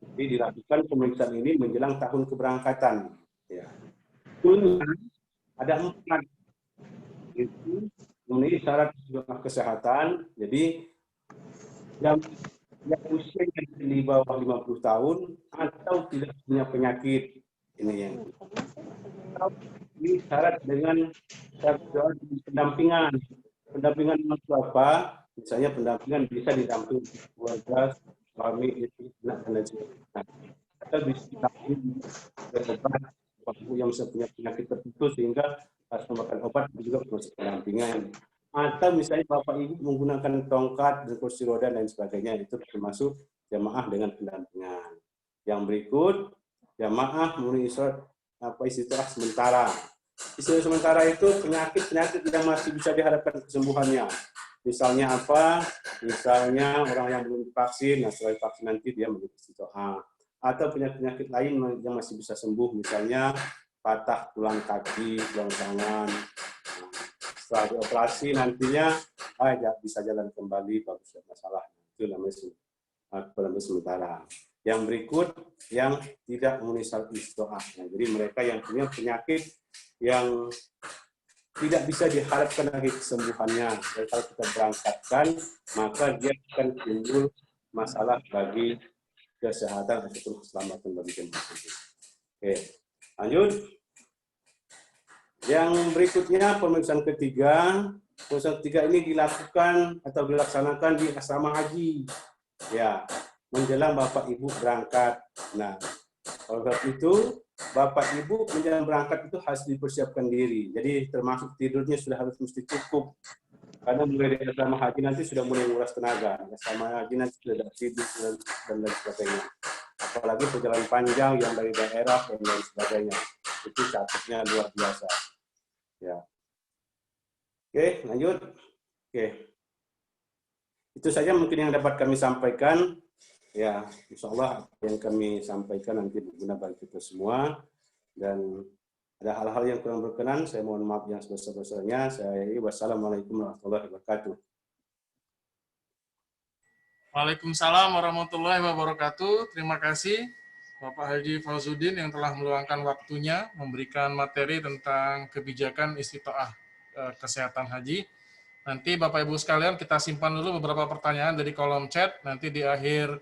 Jadi dilakukan pemeriksaan ini menjelang tahun keberangkatan. Ya. Ada 4 itu memenuhi syarat kesehatan. Jadi yang usianya di bawah 50 tahun atau tidak punya penyakit, ini yang ini syarat dengan pendampingan. Pendampingan itu apa? Misalnya pendampingan bisa didampingi keluarga, suami, istri, anak, dan lain sebagainya. Atau bisa didampingi obat yang punya penyakit tertentu sehingga harus memakan obat juga proses pendampingan. Atau misalnya Bapak Ibu menggunakan tongkat dan kursi roda dan sebagainya, itu termasuk jamaah dengan pendampingan. Yang berikut, jamaah memenuhi istirahat sementara. Istirahat sementara itu penyakit-penyakit yang masih bisa diharapkan kesembuhannya. Misalnya apa? Misalnya orang yang belum divaksin, nah setelah vaksin nanti dia menjadi istirahat. Atau penyakit-penyakit lain yang masih bisa sembuh, misalnya patah tulang kaki, tulang tangan. Setelah dioperasi nantinya bisa jalan kembali, bagus, masalah. Itu namanya sementara. Yang berikut yang tidak memenuhi syarat istiqoah. Jadi mereka yang punya penyakit yang tidak bisa diharapkan lagi kesembuhannya. Dan kalau kita berangkatkan, maka dia akan timbul masalah bagi kesehatan ataupun keselamatan bagi jemaah. Oke, lanjut. Yang berikutnya pemeriksaan ketiga. Pemeriksaan ketiga ini dilakukan atau dilaksanakan di asrama haji. Ya, menjelang Bapak Ibu berangkat. Nah, oleh itu Bapak Ibu menjelang berangkat itu harus dipersiapkan diri. Jadi termasuk tidurnya sudah harus mesti cukup. Karena mulai dari asrama haji nanti sudah mulai menguras tenaga. Asrama haji nanti sudah tidur dan lain sebagainya. Apalagi perjalanan panjang yang dari daerah dan lain sebagainya. Itu capeknya luar biasa. Ya. Oke, lanjut. Oke. Itu saja mungkin yang dapat kami sampaikan. Ya, insya Allah yang kami sampaikan nanti berguna bagi kita semua. Dan ada hal-hal yang kurang berkenan, saya mohon maaf yang sebesar-besarnya. Wassalamualaikum warahmatullahi wabarakatuh. Waalaikumsalam warahmatullahi wabarakatuh. Terima kasih Bapak Haji Fauzuddin yang telah meluangkan waktunya memberikan materi tentang kebijakan istitoah kesehatan haji. Nanti Bapak Ibu sekalian kita simpan dulu beberapa pertanyaan dari kolom chat. Nanti di akhir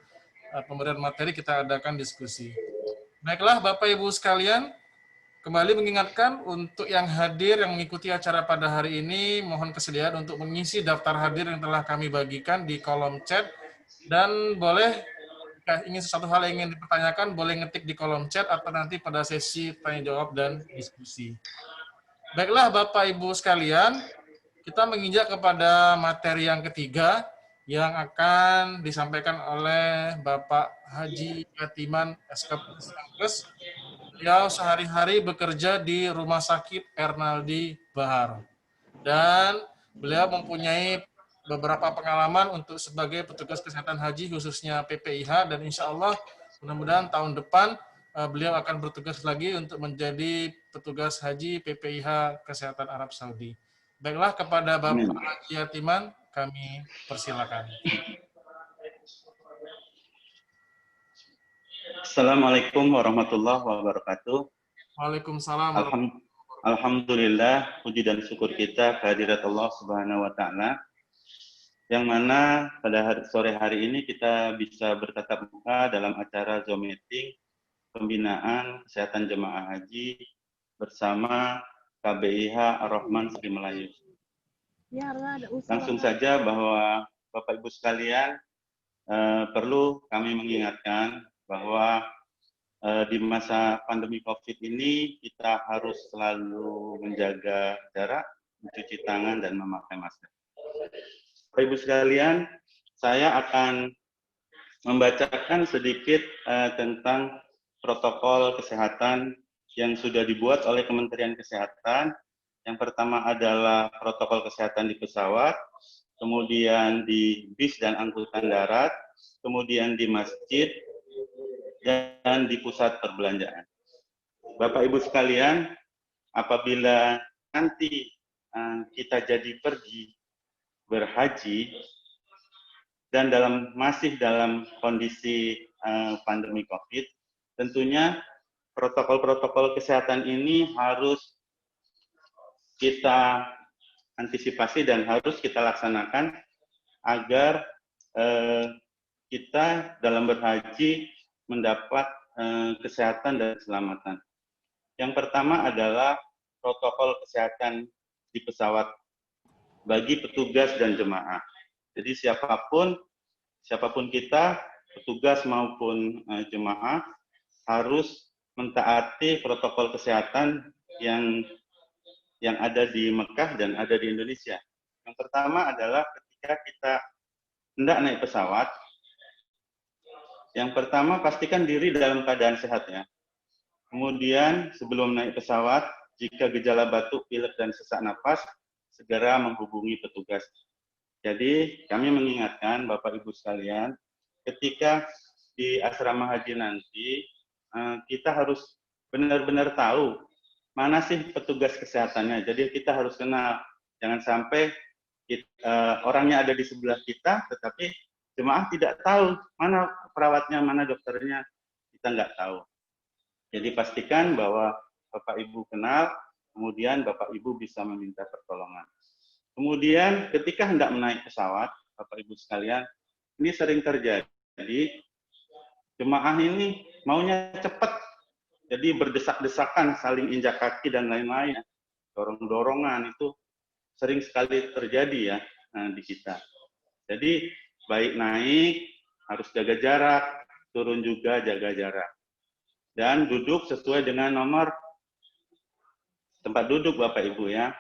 pemberian materi kita adakan diskusi. Baiklah Bapak Ibu sekalian, kembali mengingatkan untuk yang hadir yang mengikuti acara pada hari ini, mohon kesediaan untuk mengisi daftar hadir yang telah kami bagikan di kolom chat. Dan boleh, jika ingin sesuatu hal yang ingin dipertanyakan, boleh ngetik di kolom chat atau nanti pada sesi tanya-jawab dan diskusi. Baiklah Bapak Ibu sekalian, kita menginjak kepada materi yang ketiga yang akan disampaikan oleh Bapak Haji Yatiman SKPS. Beliau sehari-hari bekerja di Rumah Sakit Ernaldi Bahar. Dan beliau mempunyai beberapa pengalaman untuk sebagai petugas kesehatan haji khususnya PPIH, dan insya Allah mudah-mudahan tahun depan beliau akan bertugas lagi untuk menjadi petugas haji PPIH Kesehatan Arab Saudi. Baiklah, kepada Bapak Haji Yatiman kami persilakan. Assalamualaikum warahmatullahi wabarakatuh. Waalaikumsalam. Alhamdulillah, puji dan syukur kita kehadirat Allah Subhanahu wa Ta'ala, yang mana pada sore hari ini kita bisa bertatap muka dalam acara Zoom meeting pembinaan kesehatan jemaah haji bersama KBIH Ar-Rahman Sri Melayu. Langsung saja bahwa Bapak Ibu sekalian, perlu kami mengingatkan bahwa di masa pandemi COVID ini kita harus selalu menjaga jarak, mencuci tangan, dan memakai masker. Bapak Ibu sekalian, saya akan membacakan sedikit tentang protokol kesehatan yang sudah dibuat oleh Kementerian Kesehatan. Yang pertama adalah protokol kesehatan di pesawat, kemudian di bis dan angkutan darat, kemudian di masjid, dan di pusat perbelanjaan. Bapak Ibu sekalian, apabila nanti kita jadi pergi berhaji dan masih dalam kondisi pandemi COVID, tentunya protokol-protokol kesehatan ini harus kita antisipasi dan harus kita laksanakan agar kita dalam berhaji mendapat kesehatan dan keselamatan. Yang pertama adalah protokol kesehatan di pesawat bagi petugas dan jemaah. Jadi siapapun kita, petugas maupun jemaah, harus mentaati protokol kesehatan yang ada di Mekah dan ada di Indonesia. Yang pertama adalah ketika kita hendak naik pesawat, yang pertama pastikan diri dalam keadaan sehat ya. Kemudian sebelum naik pesawat, jika gejala batuk, pilek, dan sesak napas, segera menghubungi petugas. Jadi kami mengingatkan Bapak Ibu sekalian, ketika di asrama haji nanti, kita harus benar-benar tahu mana sih petugas kesehatannya. Jadi kita harus kenal, jangan sampai orangnya ada di sebelah kita, tetapi jemaah tidak tahu mana perawatnya, mana dokternya, kita nggak tahu. Jadi pastikan bahwa Bapak Ibu kenal, kemudian Bapak Ibu bisa meminta pertolongan. Kemudian ketika hendak menaik pesawat, Bapak Ibu sekalian, ini sering terjadi, jemaah ini maunya cepat, jadi berdesak-desakan, saling injak kaki dan lain-lain, dorong-dorongan, itu sering sekali terjadi ya di kita. Jadi baik naik, harus jaga jarak, turun juga jaga jarak. Dan duduk sesuai dengan nomor tempat duduk Bapak Ibu ya.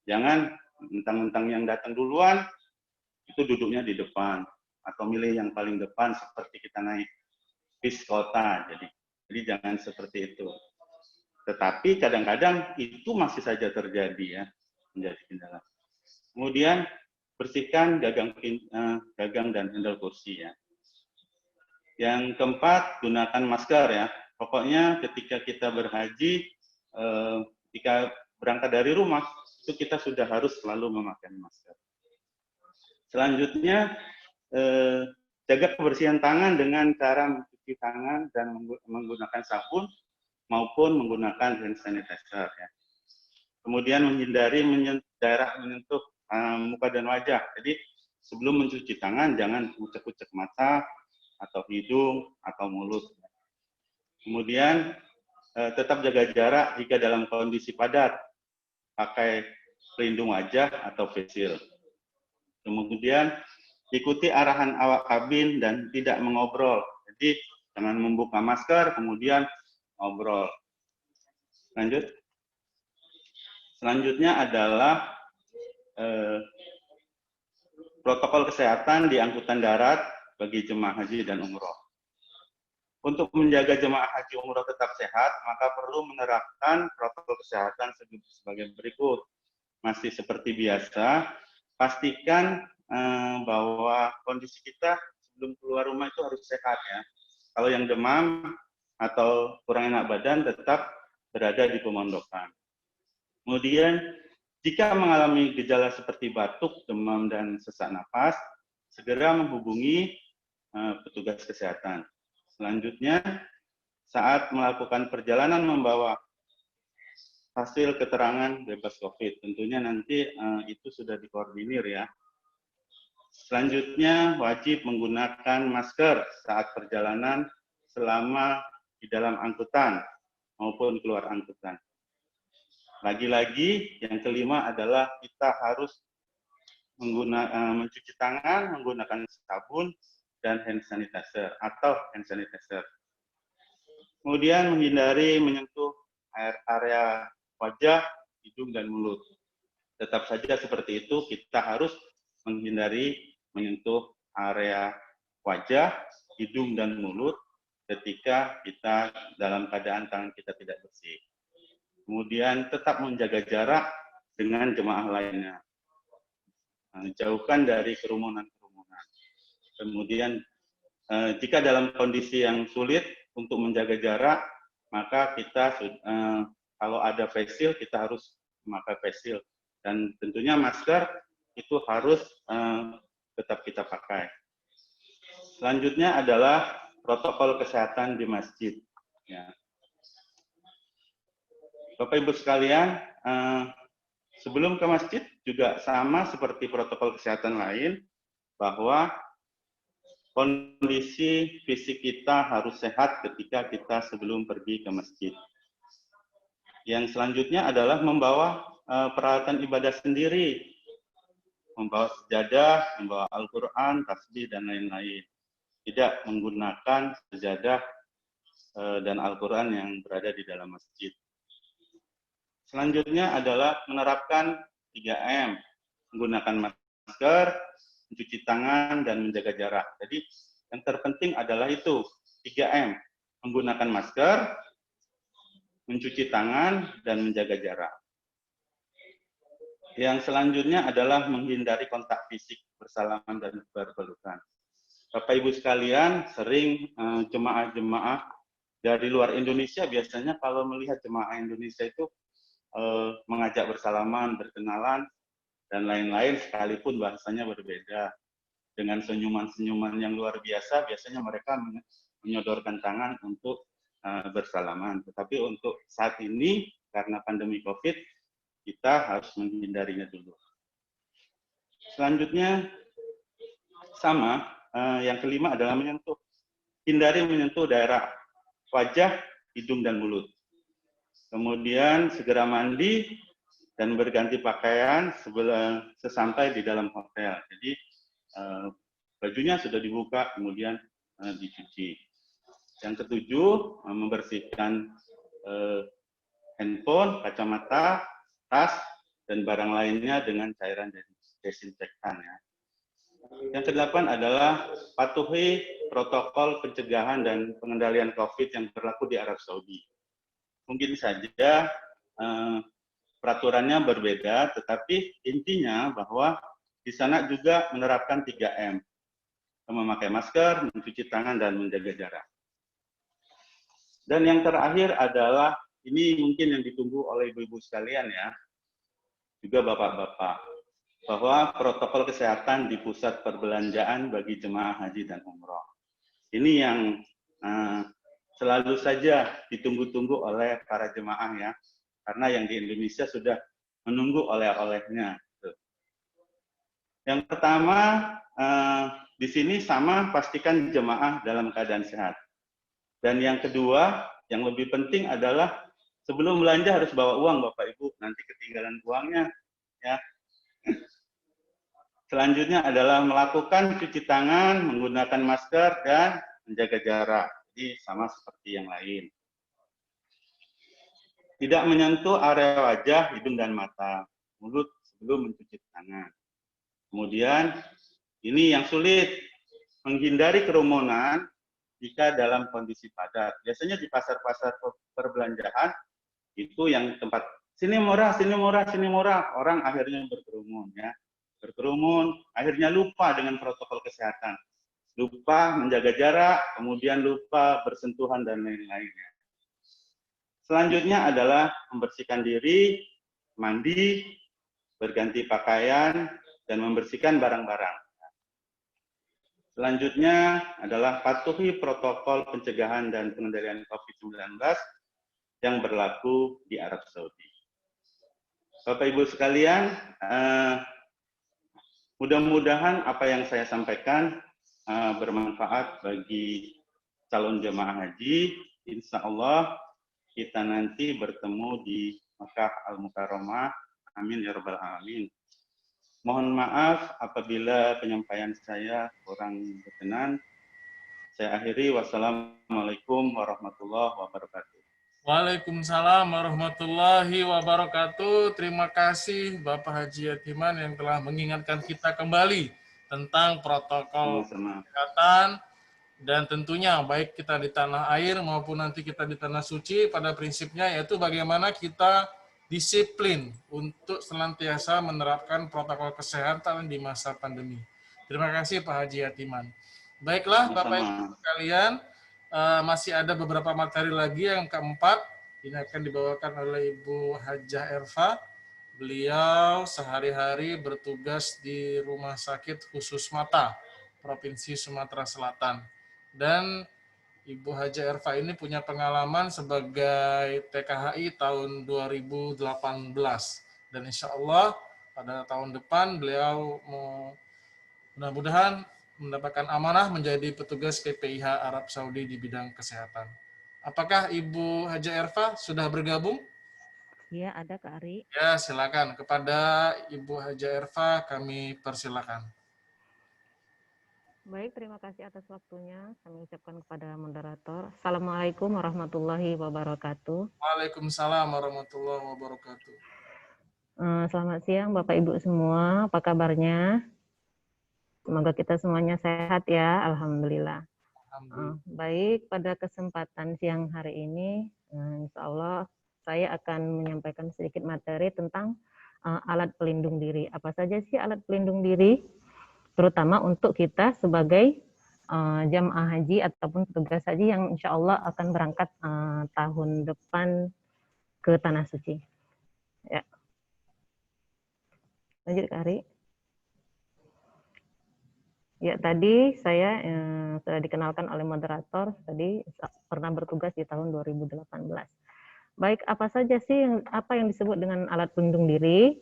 Jangan mentang-mentang yang datang duluan, itu duduknya di depan. Atau milih yang paling depan seperti kita naik bis kota. Jadi jangan seperti itu. Tetapi kadang-kadang itu masih saja terjadi ya, menjadi kendala. Kemudian bersihkan gagang dan handle kursi ya. Yang keempat, gunakan masker ya. Pokoknya ketika kita berhaji, ketika berangkat dari rumah, itu kita sudah harus selalu memakai masker. Selanjutnya, jaga kebersihan tangan dengan cara mencuci tangan dan menggunakan sabun maupun menggunakan hand sanitizer. Ya. Kemudian menghindari daerah menyentuh muka dan wajah. Jadi sebelum mencuci tangan, jangan ucek-ucek mata atau hidung atau mulut. Kemudian tetap jaga jarak jika dalam kondisi padat, pakai pelindung wajah atau face shield. Kemudian ikuti arahan awak kabin dan tidak mengobrol. Jadi jangan membuka masker kemudian ngobrol. Selanjutnya adalah protokol kesehatan di angkutan darat bagi jemaah haji dan umroh. Untuk menjaga jemaah haji umroh tetap sehat, maka perlu menerapkan protokol kesehatan sebagai berikut. Masih seperti biasa, pastikan bahwa kondisi kita sebelum keluar rumah itu harus sehat ya. Kalau yang demam atau kurang enak badan tetap berada di pemondokan. Kemudian jika mengalami gejala seperti batuk, demam, dan sesak napas, segera menghubungi petugas kesehatan. Selanjutnya, saat melakukan perjalanan membawa hasil keterangan bebas COVID, tentunya nanti itu sudah dikoordinir ya. Selanjutnya, wajib menggunakan masker saat perjalanan selama di dalam angkutan maupun keluar angkutan. Lagi-lagi, yang kelima adalah kita harus mencuci tangan menggunakan sabun dan hand sanitizer atau hand sanitizer. Kemudian menghindari menyentuh area wajah, hidung, dan mulut. Tetap saja seperti itu, kita harus menghindari menyentuh area wajah, hidung, dan mulut ketika kita dalam keadaan tangan kita tidak bersih. Kemudian tetap menjaga jarak dengan jemaah lainnya. jauhkan dari kerumunan-kerumunan. Kemudian jika dalam kondisi yang sulit untuk menjaga jarak, maka kita kalau ada face shield kita harus memakai face shield, dan tentunya masker itu harus tetap kita pakai. Selanjutnya adalah protokol kesehatan di masjid. Ya. Bapak Ibu sekalian, sebelum ke masjid juga sama seperti protokol kesehatan lain, bahwa kondisi fisik kita harus sehat ketika kita sebelum pergi ke masjid. Yang selanjutnya adalah membawa peralatan ibadah sendiri, membawa sejadah, membawa Al-Quran, tasbih, dan lain-lain. Tidak menggunakan sejadah dan Al-Quran yang berada di dalam masjid. Selanjutnya adalah menerapkan 3M, menggunakan masker, mencuci tangan, dan menjaga jarak. Jadi yang terpenting adalah itu, 3M, menggunakan masker, mencuci tangan, dan menjaga jarak. Yang selanjutnya adalah menghindari kontak fisik, bersalaman, dan berpelukan. Bapak Ibu sekalian, sering jemaah-jemaah dari luar Indonesia biasanya kalau melihat jemaah Indonesia itu mengajak bersalaman, berkenalan, dan lain-lain, sekalipun bahasanya berbeda. Dengan senyuman-senyuman yang luar biasa, biasanya mereka menyodorkan tangan untuk bersalaman. Tetapi untuk saat ini, karena pandemi COVID, kita harus menghindarinya dulu. Selanjutnya, sama, yang kelima adalah menyentuh. Hindari menyentuh daerah wajah, hidung, dan mulut. Kemudian segera mandi dan berganti pakaian sesampai di dalam hotel. Jadi bajunya sudah dibuka, kemudian dicuci. Yang ketujuh, membersihkan handphone, kacamata, tas, dan barang lainnya dengan cairan desinfektan. Ya. Yang kedelapan adalah patuhi protokol pencegahan dan pengendalian COVID yang berlaku di Arab Saudi. Mungkin saja peraturannya berbeda, tetapi intinya bahwa di sana juga menerapkan 3M. Memakai masker, mencuci tangan, dan menjaga jarak. Dan yang terakhir adalah, ini mungkin yang ditunggu oleh ibu-ibu sekalian ya, juga bapak-bapak, bahwa protokol kesehatan di pusat perbelanjaan bagi jemaah haji dan umroh. Ini yang selalu saja ditunggu-tunggu oleh para jemaah ya, karena yang di Indonesia sudah menunggu oleh-olehnya. Yang pertama, di sini sama, pastikan jemaah dalam keadaan sehat. Dan yang kedua, yang lebih penting adalah sebelum belanja harus bawa uang Bapak Ibu, nanti ketinggalan uangnya ya. Selanjutnya adalah melakukan cuci tangan, menggunakan masker, dan menjaga jarak. Jadi sama seperti yang lain. Tidak menyentuh area wajah, hidung, dan mata, mulut sebelum mencuci tangan. Kemudian, ini yang sulit, menghindari kerumunan jika dalam kondisi padat. Biasanya di pasar-pasar perbelanjaan, itu yang tempat, sini murah, sini murah, sini murah, orang akhirnya berkerumun. Ya. Berkerumun, akhirnya lupa dengan protokol kesehatan. Lupa menjaga jarak, kemudian lupa bersentuhan, dan lain-lainnya. Selanjutnya adalah membersihkan diri, mandi, berganti pakaian, dan membersihkan barang-barang. Selanjutnya adalah patuhi protokol pencegahan dan pengendalian COVID-19 yang berlaku di Arab Saudi. Bapak Ibu sekalian, mudah-mudahan apa yang saya sampaikan bermanfaat bagi calon jemaah haji. Insya Allah kita nanti bertemu di Makkah Al-Mukarramah. Amin ya rabbal alamin. Mohon maaf apabila penyampaian saya kurang berkenan. Saya akhiri. Wassalamualaikum warahmatullahi wabarakatuh. Waalaikumsalam warahmatullahi wabarakatuh. Terima kasih Bapak Haji Yatiman yang telah mengingatkan kita kembali tentang protokol kesehatan, dan tentunya baik kita di tanah air maupun nanti kita di tanah suci, pada prinsipnya yaitu bagaimana kita disiplin untuk senantiasa menerapkan protokol kesehatan di masa pandemi. Terima kasih Pak Haji Yatiman. Baiklah Bapak Ibu sekalian, masih ada beberapa materi lagi. Yang keempat, ini akan dibawakan oleh Ibu Hajah Erva. Beliau sehari-hari bertugas di Rumah Sakit Khusus Mata, Provinsi Sumatera Selatan. Dan Ibu Hajah Erva ini punya pengalaman sebagai TKHI tahun 2018. Dan insya Allah pada tahun depan beliau mudah-mudahan mendapatkan amanah menjadi petugas PPIH Arab Saudi di bidang kesehatan. Apakah Ibu Hajah Erva sudah bergabung? Iya, ada Kak Ari. Ya, silakan. Kepada Ibu Hajah Erva kami persilakan. Baik, terima kasih atas waktunya. Kami ucapkan kepada moderator. Assalamualaikum warahmatullahi wabarakatuh. Waalaikumsalam warahmatullahi wabarakatuh. Selamat siang Bapak Ibu semua. Apa kabarnya? Semoga kita semuanya sehat ya. Alhamdulillah. Baik, pada kesempatan siang hari ini, insya Allah saya akan menyampaikan sedikit materi tentang alat pelindung diri. Apa saja sih alat pelindung diri? Terutama untuk kita sebagai jamaah haji ataupun petugas haji yang insya Allah akan berangkat tahun depan ke Tanah Suci. Ya. Lanjut Kak Ari. Ya, tadi saya sudah dikenalkan oleh moderator, tadi pernah bertugas di tahun 2018. Baik, apa saja sih apa yang disebut dengan alat pelindung diri?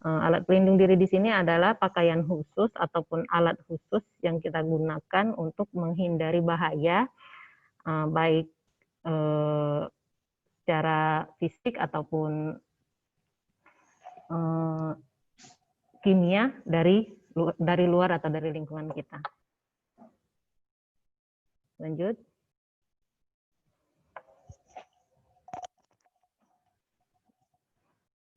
Alat pelindung diri di sini adalah pakaian khusus ataupun alat khusus yang kita gunakan untuk menghindari bahaya, baik secara fisik ataupun kimia dari luar atau dari lingkungan kita. Lanjut.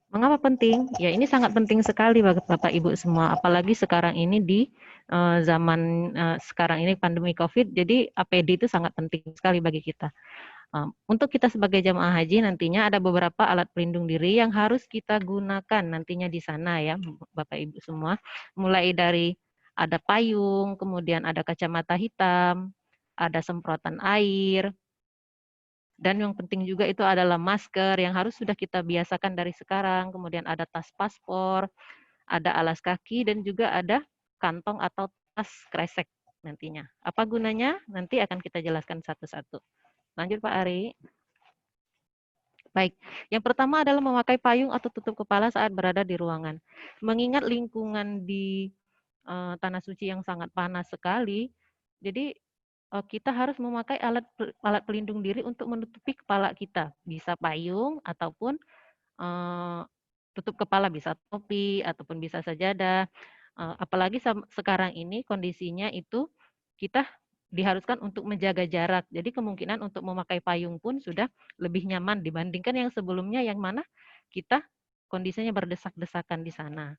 Mengapa penting? Ya, ini sangat penting sekali Bapak Ibu semua, apalagi sekarang ini di zaman sekarang ini pandemi COVID, jadi APD itu sangat penting sekali bagi kita. Untuk kita sebagai jamaah haji nantinya ada beberapa alat pelindung diri yang harus kita gunakan nantinya di sana ya Bapak Ibu semua. Mulai dari ada payung, kemudian ada kacamata hitam, ada semprotan air, dan yang penting juga itu adalah masker yang harus sudah kita biasakan dari sekarang. Kemudian ada tas paspor, ada alas kaki, dan juga ada kantong atau tas kresek nantinya. Apa gunanya? Nanti akan kita jelaskan satu-satu. Lanjut Pak Ari. Baik, yang pertama adalah memakai payung atau tutup kepala saat berada di ruangan. Mengingat lingkungan di Tanah Suci yang sangat panas sekali, jadi kita harus memakai alat pelindung diri untuk menutupi kepala kita. Bisa payung ataupun tutup kepala, bisa topi ataupun bisa sajadah. Apalagi sekarang ini kondisinya itu kita diharuskan untuk menjaga jarak. Jadi kemungkinan untuk memakai payung pun sudah lebih nyaman dibandingkan yang sebelumnya yang mana kita kondisinya berdesak-desakan di sana.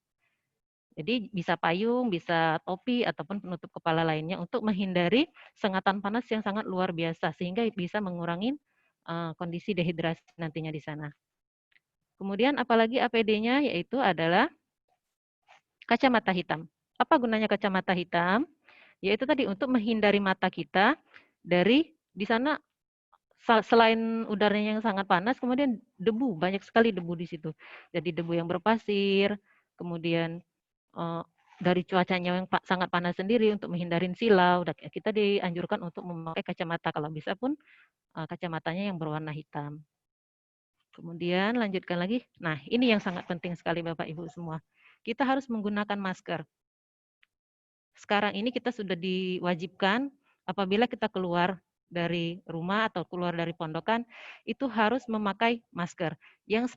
Jadi bisa payung, bisa topi, ataupun penutup kepala lainnya untuk menghindari sengatan panas yang sangat luar biasa sehingga bisa mengurangi kondisi dehidrasi nantinya di sana. Kemudian apalagi APD-nya yaitu adalah kacamata hitam. Apa gunanya kacamata hitam? Yaitu tadi untuk menghindari mata kita dari di sana selain udaranya yang sangat panas, kemudian debu, banyak sekali debu di situ. Jadi debu yang berpasir, kemudian dari cuacanya yang sangat panas sendiri untuk menghindari silau, kita dianjurkan untuk memakai kacamata kalau bisa pun kacamatanya yang berwarna hitam. Kemudian lanjutkan lagi. Nah, ini yang sangat penting sekali Bapak Ibu semua. Kita harus menggunakan masker. Sekarang ini kita sudah diwajibkan apabila kita keluar dari rumah atau keluar dari pondokan, itu harus memakai masker. Yang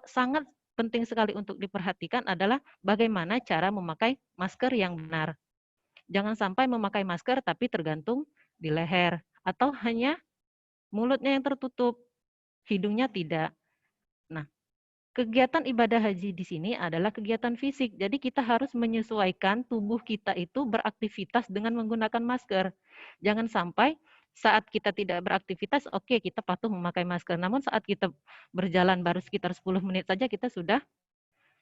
sangat penting sekali untuk diperhatikan adalah bagaimana cara memakai masker yang benar. Jangan sampai memakai masker tapi tergantung di leher, atau hanya mulutnya yang tertutup, hidungnya tidak. Nah, kegiatan ibadah haji di sini adalah kegiatan fisik. Jadi kita harus menyesuaikan tubuh kita itu beraktivitas dengan menggunakan masker. Jangan sampai saat kita tidak beraktivitas, oke, kita patuh memakai masker. Namun saat kita berjalan baru sekitar 10 menit saja kita sudah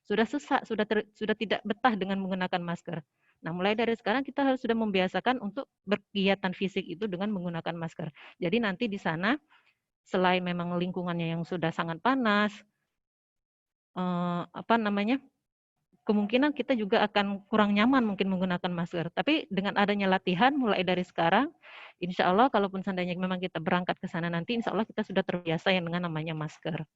sesak, sudah tidak betah dengan menggunakan masker. Nah, mulai dari sekarang kita harus sudah membiasakan untuk berkegiatan fisik itu dengan menggunakan masker. Jadi nanti di sana selain memang lingkungannya yang sudah sangat panas, kemungkinan kita juga akan kurang nyaman mungkin menggunakan masker. Tapi dengan adanya latihan mulai dari sekarang, insya Allah kalaupun seandainya memang kita berangkat ke sana nanti, insya Allah kita sudah terbiasa yang dengan namanya masker.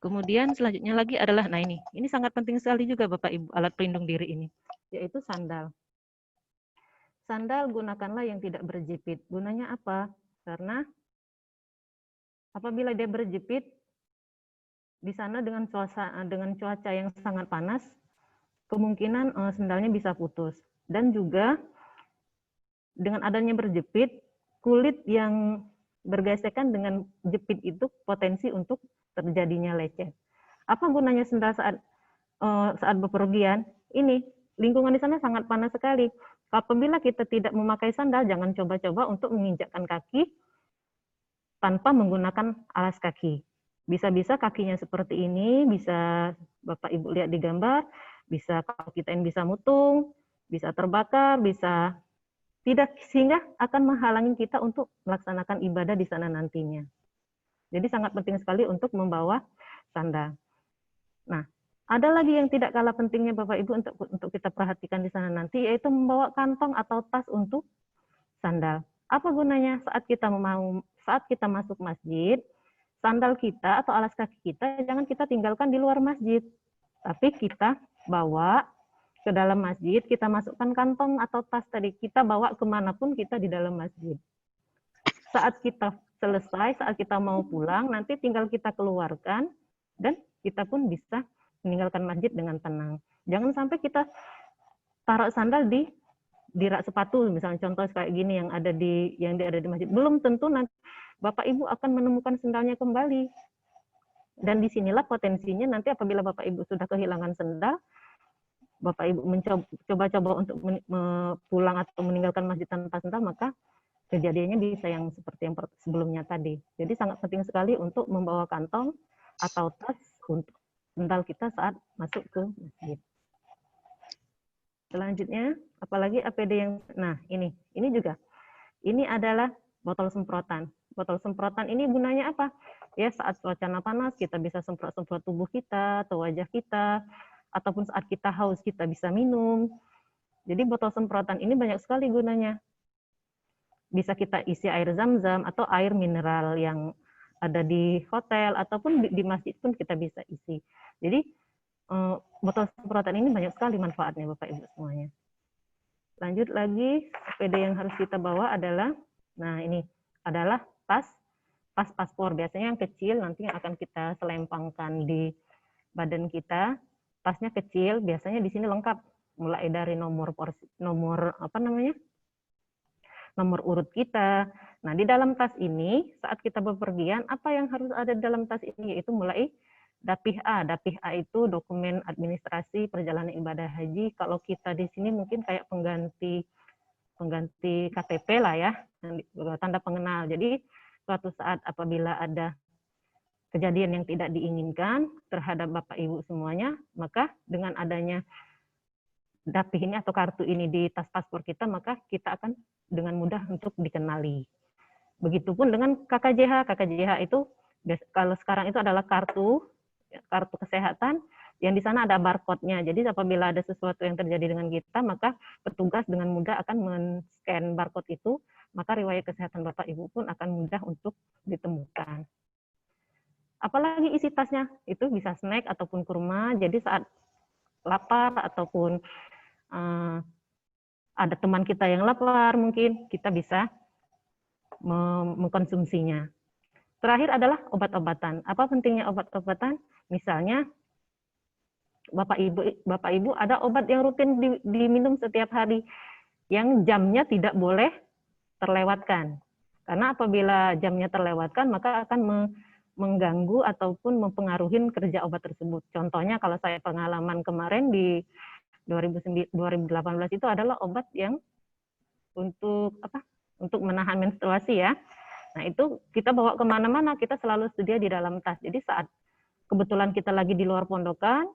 Kemudian selanjutnya lagi adalah, nah ini sangat penting sekali juga Bapak Ibu, alat pelindung diri ini, yaitu sandal. Sandal gunakanlah yang tidak berjepit. Gunanya apa? Karena apabila dia berjepit, di sana dengan cuaca yang sangat panas, kemungkinan sendalnya bisa putus. Dan juga dengan adanya berjepit, kulit yang bergesekan dengan jepit itu potensi untuk terjadinya lecet. Apa gunanya sendal saat bepergian? Ini lingkungan di sana sangat panas sekali. Apabila kita tidak memakai sandal, jangan coba-coba untuk menginjakkan kaki tanpa menggunakan alas kaki. Bisa-bisa kakinya seperti ini, bisa Bapak Ibu lihat di gambar, bisa kaki kita yang bisa mutung, bisa terbakar, bisa tidak, sehingga akan menghalangi kita untuk melaksanakan ibadah di sana nantinya. Jadi sangat penting sekali untuk membawa sandal. Nah, ada lagi yang tidak kalah pentingnya Bapak Ibu untuk kita perhatikan di sana nanti, yaitu membawa kantong atau tas untuk sandal. Apa gunanya saat kita masuk masjid? Sandal kita atau alas kaki kita jangan kita tinggalkan di luar masjid, tapi kita bawa ke dalam masjid, kita masukkan kantong atau tas tadi, kita bawa kemanapun kita di dalam masjid. Saat kita selesai, saat kita mau pulang, nanti tinggal kita keluarkan, dan kita pun bisa meninggalkan masjid dengan tenang. Jangan sampai kita taruh sandal di rak sepatu, misalnya contoh kayak gini yang ada di masjid. Belum tentu nanti Bapak Ibu akan menemukan sendalnya kembali. Dan disinilah potensinya nanti apabila Bapak Ibu sudah kehilangan sendal, Bapak Ibu mencoba-coba untuk pulang atau meninggalkan masjid tanpa sendal, maka kejadiannya bisa yang seperti yang sebelumnya tadi. Jadi sangat penting sekali untuk membawa kantong atau tas untuk sendal kita saat masuk ke masjid. Selanjutnya, apalagi APD yang, nah ini juga. Ini adalah botol semprotan. Botol semprotan ini gunanya apa? Ya saat suasana panas kita bisa semprot-semprot tubuh kita atau wajah kita, ataupun saat kita haus kita bisa minum. Jadi botol semprotan ini banyak sekali gunanya. Bisa kita isi air zam-zam atau air mineral yang ada di hotel ataupun di masjid pun kita bisa isi. Jadi botol semprotan ini banyak sekali manfaatnya Bapak Ibu semuanya. Lanjut lagi, APD yang harus kita bawa adalah, nah ini adalah tas paspor. Biasanya yang kecil nanti yang akan kita selempangkan di badan kita. Tasnya kecil, biasanya di sini lengkap, mulai dari nomor urut kita. Nah, di dalam tas ini saat kita bepergian, apa yang harus ada di dalam tas ini? Yaitu mulai Dapih A. Dapih A itu dokumen administrasi perjalanan ibadah haji. Kalau kita di sini mungkin kayak pengganti KTP lah ya, tanda pengenal. Jadi suatu saat apabila ada kejadian yang tidak diinginkan terhadap Bapak Ibu semuanya, maka dengan adanya Dapih ini atau kartu ini di tas paspor kita, maka kita akan dengan mudah untuk dikenali. Begitupun dengan KKJH. KKJH itu kalau sekarang itu adalah kartu kesehatan yang di sana ada barcode-nya. Jadi apabila ada sesuatu yang terjadi dengan kita, maka petugas dengan mudah akan men-scan barcode itu, maka riwayat kesehatan Bapak Ibu pun akan mudah untuk ditemukan. Apalagi isi tasnya, itu bisa snack ataupun kurma, jadi saat lapar ataupun ada teman kita yang lapar, mungkin kita bisa mengkonsumsinya. Terakhir adalah obat-obatan. Apa pentingnya obat-obatan? Misalnya, Bapak Ibu ada obat yang rutin diminum setiap hari, yang jamnya tidak boleh terlewatkan. Karena apabila jamnya terlewatkan, maka akan mengganggu ataupun mempengaruhi kerja obat tersebut. Contohnya kalau saya pengalaman kemarin di 2018 itu adalah obat yang untuk untuk menahan menstruasi ya. Nah itu kita bawa kemana-mana, kita selalu sedia di dalam tas. Jadi saat kebetulan kita lagi di luar pondokan,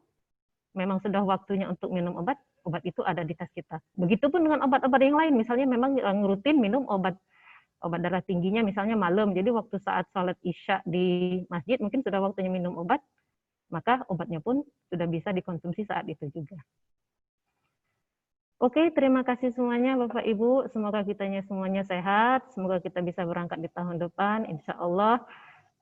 memang sudah waktunya untuk minum obat, obat itu ada di tas kita. Begitupun dengan obat-obat yang lain, misalnya memang rutin minum obat darah tingginya misalnya malam, jadi waktu saat sholat isya di masjid mungkin sudah waktunya minum obat, maka obatnya pun sudah bisa dikonsumsi saat itu juga. Oke, terima kasih semuanya Bapak Ibu. Semoga kitanya semuanya sehat. Semoga kita bisa berangkat di tahun depan. Insya Allah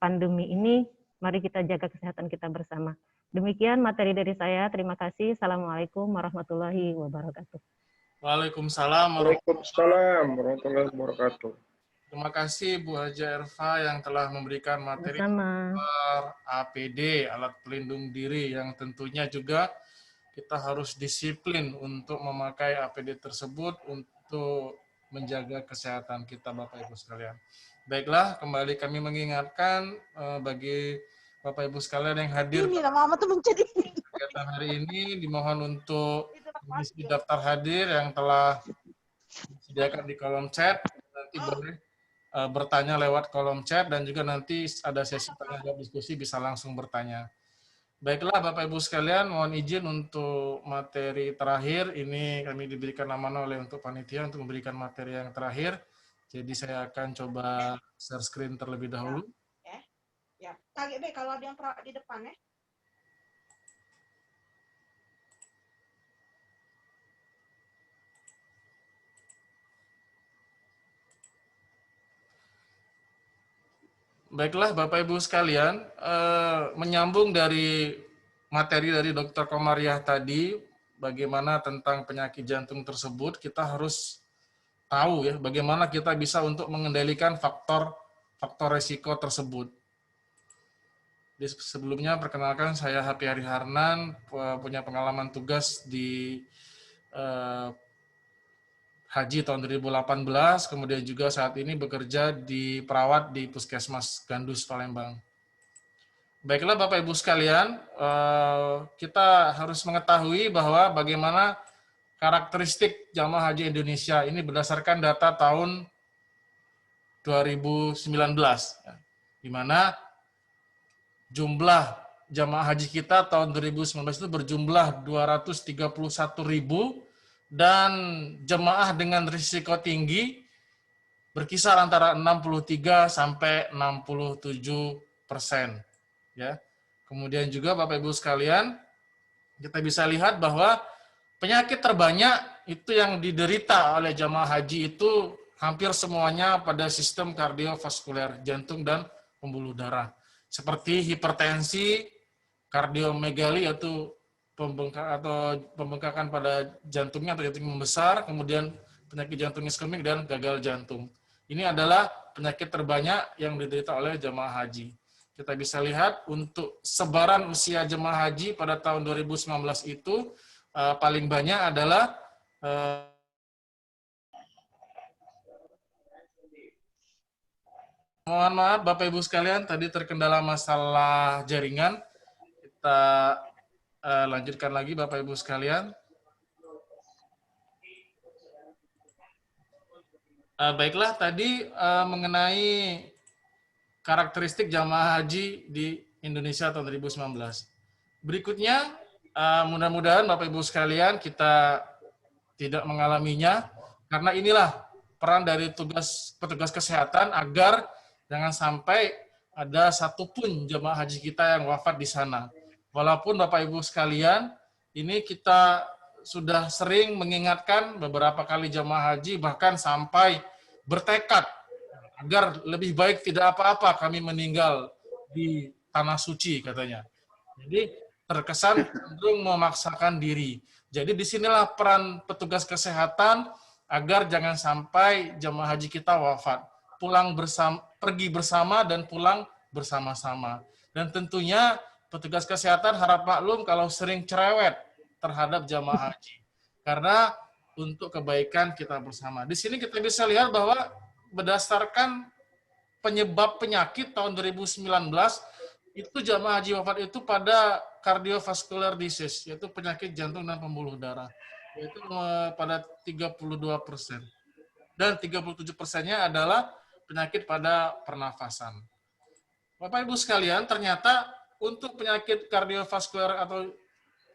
pandemi ini, mari kita jaga kesehatan kita bersama. Demikian materi dari saya. Terima kasih. Assalamualaikum warahmatullahi wabarakatuh. Waalaikumsalam. Waalaikumsalam warahmatullahi wabarakatuh. Terima kasih Bu Haja Erva yang telah memberikan materi Sama. APD, alat pelindung diri, yang tentunya juga kita harus disiplin untuk memakai APD tersebut untuk menjaga kesehatan kita, Bapak Ibu sekalian. Baiklah, kembali kami mengingatkan bagi Bapak Ibu sekalian yang hadir kegiatan hari ini, dimohon untuk mengisi daftar hadir yang telah disediakan di kolom chat. Nanti boleh bertanya lewat kolom chat, dan juga nanti ada sesi tanya jawab diskusi, bisa langsung bertanya. Baiklah Bapak Ibu sekalian, mohon izin untuk materi terakhir. Ini kami diberikan amanah oleh untuk panitia untuk memberikan materi yang terakhir. Jadi saya akan coba share screen terlebih dahulu. Ya, KGB kalau ada yang di depan ya. Baiklah Bapak Ibu sekalian, menyambung dari materi dari Dr. Komariah tadi, bagaimana tentang penyakit jantung tersebut, kita harus tahu ya bagaimana kita bisa untuk mengendalikan faktor resiko tersebut. Sebelumnya perkenalkan, saya Happy Ari Harnan, punya pengalaman tugas di Haji tahun 2018, kemudian juga saat ini bekerja di perawat di Puskesmas Gandus, Palembang. Baiklah Bapak Ibu sekalian, kita harus mengetahui bahwa bagaimana karakteristik jamaah haji Indonesia ini berdasarkan data tahun 2019, di mana jumlah jamaah haji kita tahun 2019 itu berjumlah 231.000, dan jemaah dengan risiko tinggi berkisar antara 63 sampai 67%. Ya. Kemudian juga Bapak Ibu sekalian, kita bisa lihat bahwa penyakit terbanyak itu yang diderita oleh jamaah haji itu hampir semuanya pada sistem kardiovaskuler, jantung dan pembuluh darah. Seperti hipertensi, kardiomegali yaitu pembengkakan pada jantungnya atau jantung membesar, kemudian penyakit jantung iskemik dan gagal jantung. Ini adalah penyakit terbanyak yang diderita oleh jemaah haji. Kita bisa lihat untuk sebaran usia jemaah haji pada tahun 2019 itu paling banyak adalah mohon maaf Bapak Ibu sekalian, tadi terkendala masalah jaringan. Kita lanjutkan lagi Bapak Ibu sekalian. Baiklah, tadi mengenai karakteristik jamaah haji di Indonesia tahun 2019. Berikutnya, mudah-mudahan Bapak Ibu sekalian kita tidak mengalaminya, karena inilah peran dari petugas kesehatan agar jangan sampai ada satupun jamaah haji kita yang wafat di sana. Walaupun Bapak Ibu sekalian, ini kita sudah sering mengingatkan beberapa kali jamaah haji, bahkan sampai bertekad agar lebih baik tidak apa-apa kami meninggal di tanah suci katanya. Jadi terkesan cenderung memaksakan diri. Jadi disinilah peran petugas kesehatan agar jangan sampai jamaah haji kita wafat. Pergi bersama dan pulang bersama-sama. Dan tentunya petugas kesehatan harap maklum kalau sering cerewet terhadap jamaah haji. Karena untuk kebaikan kita bersama. Di sini kita bisa lihat bahwa berdasarkan penyebab penyakit tahun 2019, itu jamaah haji wafat itu pada cardiovascular disease, yaitu penyakit jantung dan pembuluh darah. Yaitu pada 32%. dan 37%-nya adalah penyakit pada pernafasan. Bapak Ibu sekalian, ternyata untuk penyakit kardiovaskuler atau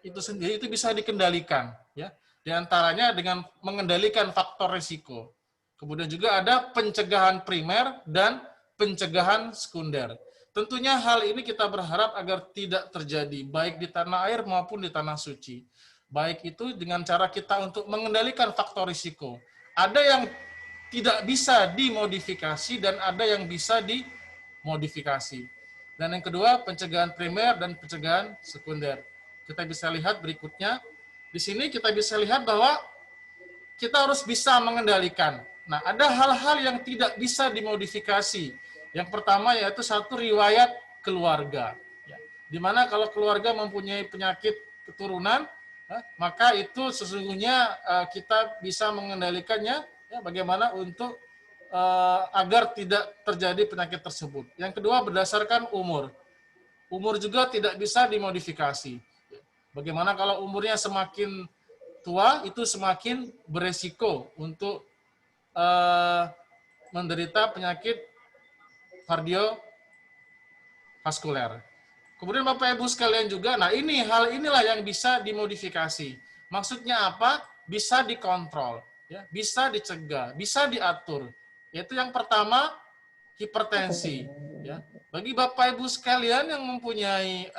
itu sendiri itu bisa dikendalikan, ya. Di antaranya dengan mengendalikan faktor risiko. Kemudian juga ada pencegahan primer dan pencegahan sekunder. Tentunya hal ini kita berharap agar tidak terjadi baik di tanah air maupun di tanah suci. Baik itu dengan cara kita untuk mengendalikan faktor risiko. Ada yang tidak bisa dimodifikasi dan ada yang bisa dimodifikasi. Dan yang kedua, pencegahan primer dan pencegahan sekunder. Kita bisa lihat berikutnya. Di sini kita bisa lihat bahwa kita harus bisa mengendalikan. Nah, ada hal-hal yang tidak bisa dimodifikasi. Yang pertama yaitu satu riwayat keluarga. Di mana kalau keluarga mempunyai penyakit keturunan, maka itu sesungguhnya kita bisa mengendalikannya, ya, bagaimana untuk agar tidak terjadi penyakit tersebut. Yang kedua, berdasarkan umur. Umur juga tidak bisa dimodifikasi. Bagaimana kalau umurnya semakin tua, itu semakin beresiko untuk menderita penyakit kardiovaskuler. Kemudian Bapak Ibu sekalian juga, nah ini hal inilah yang bisa dimodifikasi. Maksudnya apa? Bisa dikontrol, ya, bisa dicegah, bisa diatur. Yaitu yang pertama, hipertensi. Ya. Bagi Bapak Ibu sekalian yang mempunyai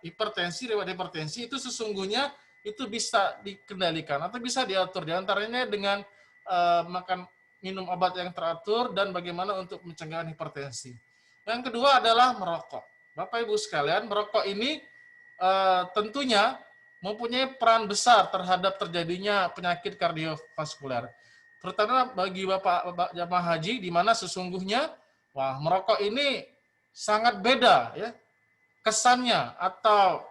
riwayat hipertensi, itu sesungguhnya itu bisa dikendalikan atau bisa diatur. Di antaranya dengan minum obat yang teratur dan bagaimana untuk mencegah hipertensi. Yang kedua adalah merokok. Bapak Ibu sekalian, merokok ini tentunya mempunyai peran besar terhadap terjadinya penyakit kardiovaskuler. Terutama bagi Bapak jamaah haji, di mana sesungguhnya merokok ini sangat beda, ya, kesannya atau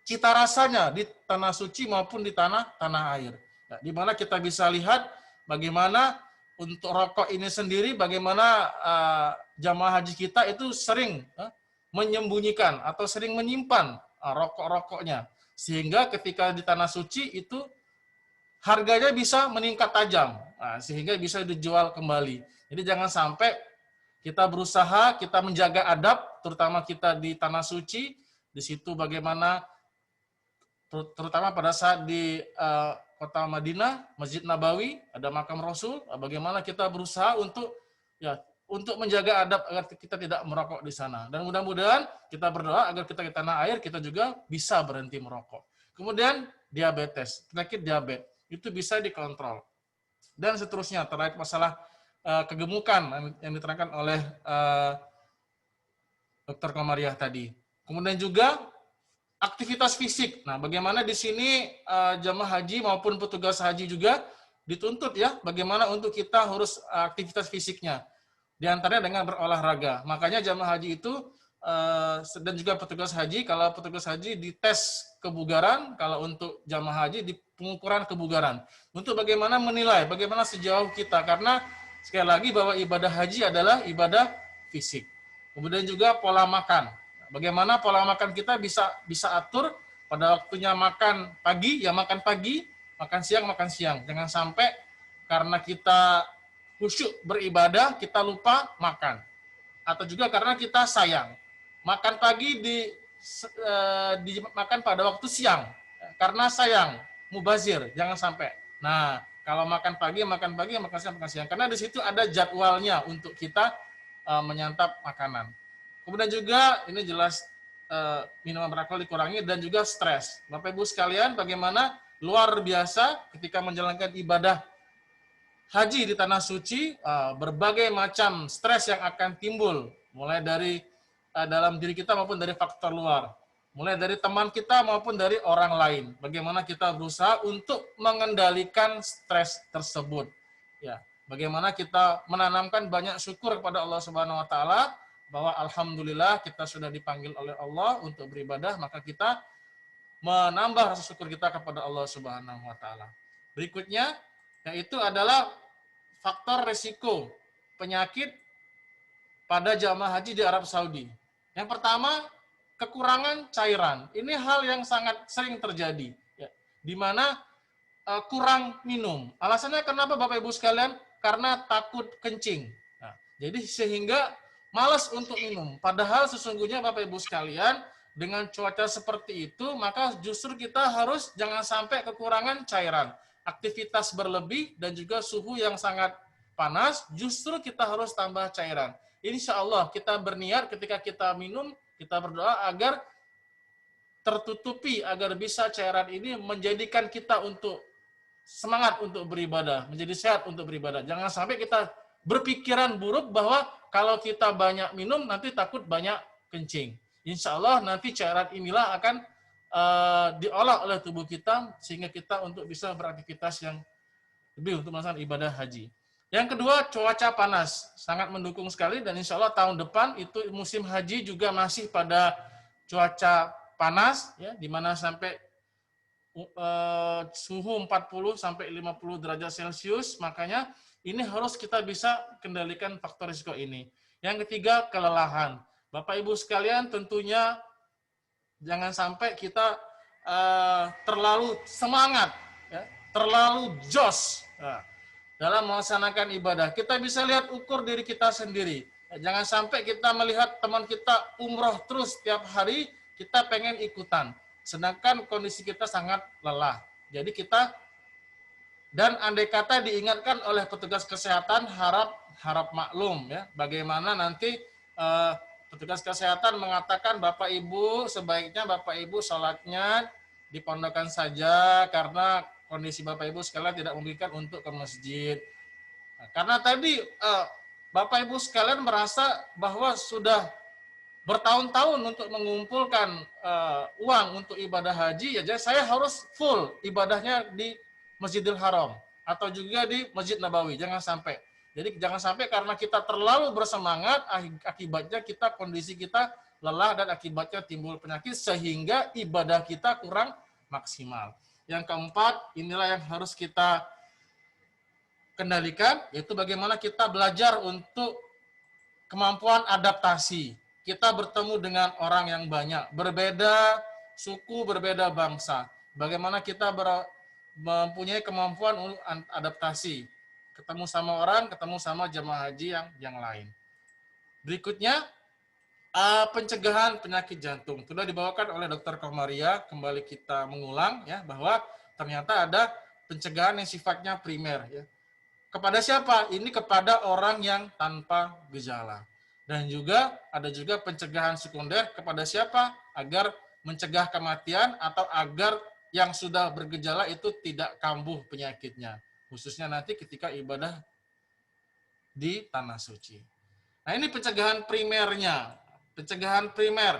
cita rasanya di tanah suci maupun di tanah air. Ya, di mana kita bisa lihat bagaimana untuk rokok ini sendiri, bagaimana jamaah haji kita itu sering menyembunyikan atau sering menyimpan rokok-rokoknya. Sehingga ketika di tanah suci itu harganya bisa meningkat tajam, sehingga bisa dijual kembali. Jadi jangan sampai kita berusaha, kita menjaga adab, terutama kita di tanah suci, di situ bagaimana, terutama pada saat di kota Madinah, Masjid Nabawi, ada makam Rasul, bagaimana kita berusaha untuk menjaga adab agar kita tidak merokok di sana. Dan mudah-mudahan kita berdoa agar kita di tanah air, kita juga bisa berhenti merokok. Kemudian diabetes, penyakit diabetes, itu bisa dikontrol. Dan seterusnya, terkait masalah kegemukan yang diterangkan oleh Dr. Komariah tadi. Kemudian juga aktivitas fisik. Nah, bagaimana di sini jamaah haji maupun petugas haji juga dituntut, ya, bagaimana untuk kita harus aktivitas fisiknya. Di antaranya dengan berolahraga. Makanya jamaah haji itu dan juga petugas haji, kalau petugas haji dites kebugaran, kalau untuk jamaah haji di pengukuran kebugaran. Untuk bagaimana menilai, bagaimana sejauh kita, karena sekali lagi bahwa ibadah haji adalah ibadah fisik. Kemudian juga pola makan. Bagaimana pola makan kita bisa atur pada waktunya makan pagi, ya makan pagi, makan siang. Jangan sampai karena kita khusyuk beribadah, kita lupa makan. Atau juga karena kita sayang. Makan pagi dimakan pada waktu siang. Karena sayang, mubazir, jangan sampai. Nah, kalau makan pagi, makan siang. Karena di situ ada jadwalnya untuk kita menyantap makanan. Kemudian juga, ini jelas minuman beralkohol dikurangi dan juga stres. Bapak Ibu sekalian, bagaimana luar biasa ketika menjalankan ibadah haji di tanah suci, berbagai macam stres yang akan timbul, mulai dari dalam diri kita maupun dari faktor luar, mulai dari teman kita maupun dari orang lain. Bagaimana kita berusaha untuk mengendalikan stres tersebut. Ya, bagaimana kita menanamkan banyak syukur kepada Allah Subhanahu wa taala bahwa alhamdulillah kita sudah dipanggil oleh Allah untuk beribadah, maka kita menambah rasa syukur kita kepada Allah Subhanahu wa taala. Berikutnya yaitu adalah faktor risiko penyakit pada jamaah haji di Arab Saudi. Yang pertama, kekurangan cairan. Ini hal yang sangat sering terjadi, ya, di mana kurang minum. Alasannya kenapa Bapak Ibu sekalian? karena takut kencing. Nah, jadi sehingga malas untuk minum. Padahal sesungguhnya Bapak Ibu sekalian, dengan cuaca seperti itu, maka justru kita harus jangan sampai kekurangan cairan. Aktivitas berlebih dan juga suhu yang sangat panas, justru kita harus tambah cairan. Insya Allah kita berniat ketika kita minum, kita berdoa agar tertutupi, agar bisa cairan ini menjadikan kita untuk semangat untuk beribadah, menjadi sehat untuk beribadah. Jangan sampai kita berpikiran buruk bahwa kalau kita banyak minum nanti takut banyak kencing. Insya Allah nanti cairan inilah akan diolah oleh tubuh kita sehingga kita untuk bisa beraktivitas yang lebih untuk melaksanakan ibadah haji. Yang kedua, cuaca panas sangat mendukung sekali dan insya Allah tahun depan itu musim haji juga masih pada cuaca panas, ya, di mana sampai suhu 40 sampai 50 derajat Celcius, makanya ini harus kita bisa kendalikan faktor risiko ini. Yang ketiga, kelelahan. Bapak Ibu sekalian, tentunya jangan sampai kita terlalu semangat, ya, terlalu jos dalam melaksanakan ibadah. Kita bisa lihat ukur diri kita sendiri. Jangan sampai kita melihat teman kita umroh terus setiap hari, kita pengen ikutan. Sedangkan kondisi kita sangat lelah. Jadi kita, dan andai kata diingatkan oleh petugas kesehatan, harap maklum, ya, bagaimana nanti petugas kesehatan mengatakan Bapak Ibu sebaiknya Bapak Ibu sholatnya di pondokan saja karena kondisi Bapak Ibu sekalian tidak memungkinkan untuk ke masjid. Nah, karena tadi Bapak Ibu sekalian merasa bahwa sudah bertahun-tahun untuk mengumpulkan uang untuk ibadah haji, ya jadi saya harus full ibadahnya di Masjidil Haram atau juga di Masjid Nabawi. Jangan sampai. Jadi jangan sampai karena kita terlalu bersemangat, akibatnya kita kondisi kita lelah dan akibatnya timbul penyakit sehingga ibadah kita kurang maksimal. Yang keempat, inilah yang harus kita kendalikan, yaitu bagaimana kita belajar untuk kemampuan adaptasi. Kita bertemu dengan orang yang banyak, berbeda suku, berbeda bangsa. Bagaimana kita mempunyai kemampuan untuk adaptasi. Ketemu sama orang, ketemu sama jemaah haji yang lain. Berikutnya, pencegahan penyakit jantung. Sudah dibawakan oleh Dr. Komaria, kembali kita mengulang, ya, bahwa ternyata ada pencegahan yang sifatnya primer. Ya. Kepada siapa? Ini kepada orang yang tanpa gejala. Dan juga ada juga pencegahan sekunder kepada siapa? Agar mencegah kematian atau agar yang sudah bergejala itu tidak kambuh penyakitnya. Khususnya nanti ketika ibadah di Tanah Suci. Nah ini pencegahan primernya. Pencegahan primer.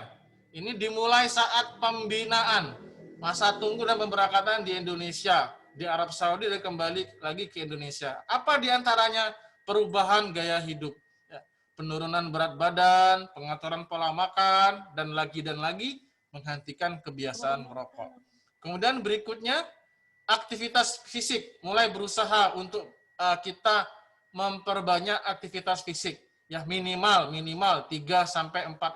Ini dimulai saat pembinaan. Masa tunggu dan pemberangkatan di Indonesia. Di Arab Saudi dan kembali lagi ke Indonesia. Apa diantaranya? Perubahan gaya hidup. Penurunan berat badan, pengaturan pola makan, dan lagi menghentikan kebiasaan merokok. Kemudian berikutnya, aktivitas fisik. Mulai berusaha untuk kita memperbanyak aktivitas fisik. Ya, minimal 3-4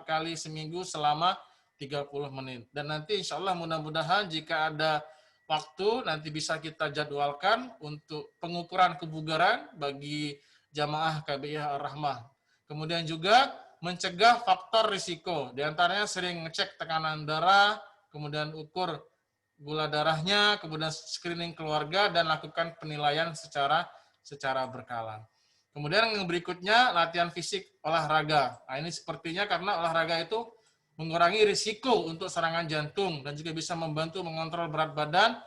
kali seminggu selama 30 menit. Dan nanti insya Allah mudah-mudahan jika ada waktu, nanti bisa kita jadwalkan untuk pengukuran kebugaran bagi jamaah KBIH Ar-Rahmah. Kemudian juga mencegah faktor risiko. Di antaranya sering ngecek tekanan darah, kemudian ukur gula darahnya, kemudian screening keluarga, dan lakukan penilaian secara berkala. Kemudian yang berikutnya, latihan fisik olahraga. Nah, ini sepertinya karena olahraga itu mengurangi risiko untuk serangan jantung, dan juga bisa membantu mengontrol berat badan,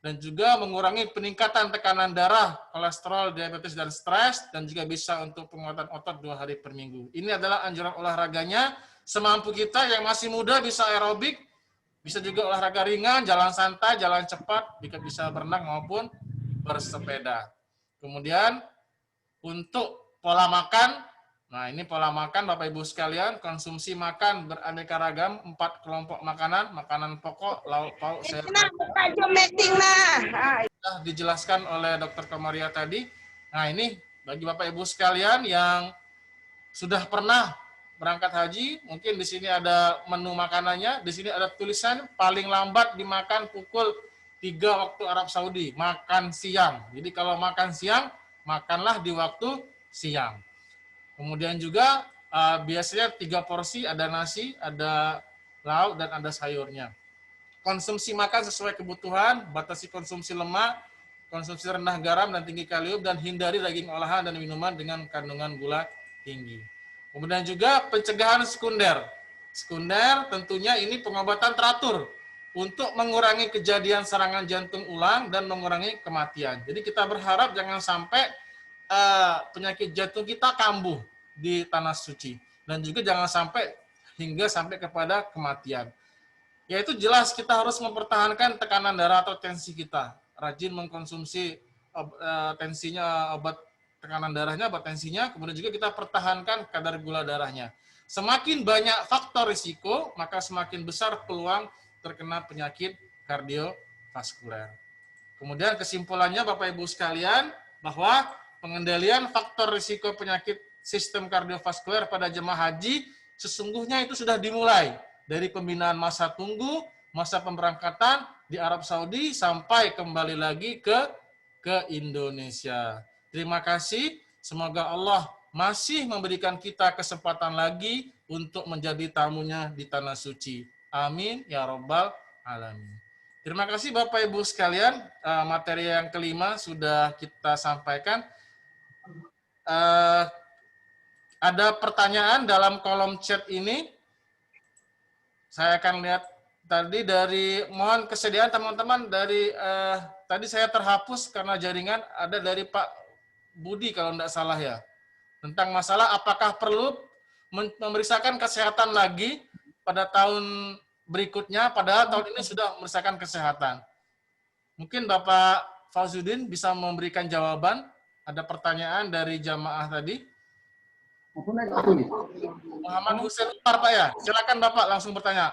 dan juga mengurangi peningkatan tekanan darah, kolesterol, diabetes, dan stres, dan juga bisa untuk penguatan otot 2 hari per minggu. Ini adalah anjuran olahraganya. Semampu kita yang masih muda bisa aerobik, bisa juga olahraga ringan, jalan santai, jalan cepat, bisa berenang maupun bersepeda. Kemudian untuk pola makan, nah ini pola makan Bapak Ibu sekalian, konsumsi makan beraneka ragam, 4 kelompok makanan, makanan pokok, lauk pauk, sayur. Sudah dijelaskan oleh Dr. Komaria tadi. Nah ini bagi Bapak Ibu sekalian yang sudah pernah berangkat haji, mungkin di sini ada menu makanannya, di sini ada tulisan paling lambat dimakan pukul 3 waktu Arab Saudi, makan siang. Jadi kalau makan siang makanlah di waktu siang. Kemudian juga biasanya 3 porsi, ada nasi, ada lauk, dan ada sayurnya. Konsumsi makan sesuai kebutuhan, batasi konsumsi lemak, konsumsi rendah garam dan tinggi kalium, dan hindari daging olahan dan minuman dengan kandungan gula tinggi. Kemudian juga pencegahan sekunder. Sekunder tentunya ini pengobatan teratur untuk mengurangi kejadian serangan jantung ulang dan mengurangi kematian. Jadi kita berharap jangan sampai penyakit jantung kita kambuh di tanah suci, dan juga jangan sampai hingga sampai kepada kematian. Yaitu jelas kita harus mempertahankan tekanan darah atau tensi kita, rajin mengkonsumsi tensinya, obat tekanan darahnya, obat tensinya, kemudian juga kita pertahankan kadar gula darahnya. Semakin banyak faktor risiko, maka semakin besar peluang terkena penyakit kardiovaskuler. Kemudian kesimpulannya Bapak Ibu sekalian, bahwa pengendalian faktor risiko penyakit sistem kardiovaskuler pada jemaah haji sesungguhnya itu sudah dimulai dari pembinaan masa tunggu, masa pemberangkatan di Arab Saudi sampai kembali lagi ke Indonesia. Terima kasih. Semoga Allah masih memberikan kita kesempatan lagi untuk menjadi tamunya di tanah suci. Amin ya Rabbal Alamin. Terima kasih Bapak Ibu sekalian. Materi yang kelima sudah kita sampaikan. Ada pertanyaan dalam kolom chat ini. Saya akan lihat tadi dari, mohon kesediaan teman-teman, dari tadi saya terhapus karena jaringan, ada dari Pak Budi kalau tidak salah ya. Tentang masalah apakah perlu memeriksakan kesehatan lagi pada tahun berikutnya, padahal tahun ini sudah memeriksakan kesehatan. Mungkin Bapak Fauzuddin bisa memberikan jawaban. Ada pertanyaan dari jamaah tadi. Muhammad Hussein Umar, Pak ya. Silakan Bapak langsung bertanya.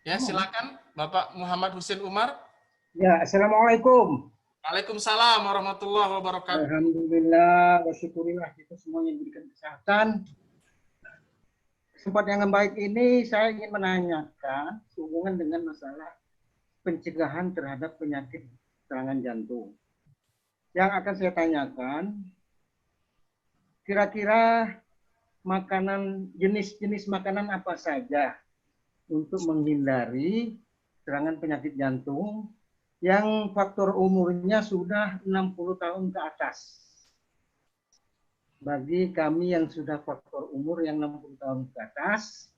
Ya, silakan Bapak Muhammad Hussein Umar. Ya, Assalamualaikum. Waalaikumsalam warahmatullahi wabarakatuh. Alhamdulillah, wasyukurillah kita semuanya diberikan kesehatan. Kesempatan yang baik ini saya ingin menanyakan hubungan dengan masalah pencegahan terhadap penyakit serangan jantung. Yang akan saya tanyakan, kira-kira makanan, jenis-jenis makanan apa saja untuk menghindari serangan penyakit jantung yang faktor umurnya sudah 60 tahun ke atas. Bagi kami yang sudah faktor umur yang 60 tahun ke atas,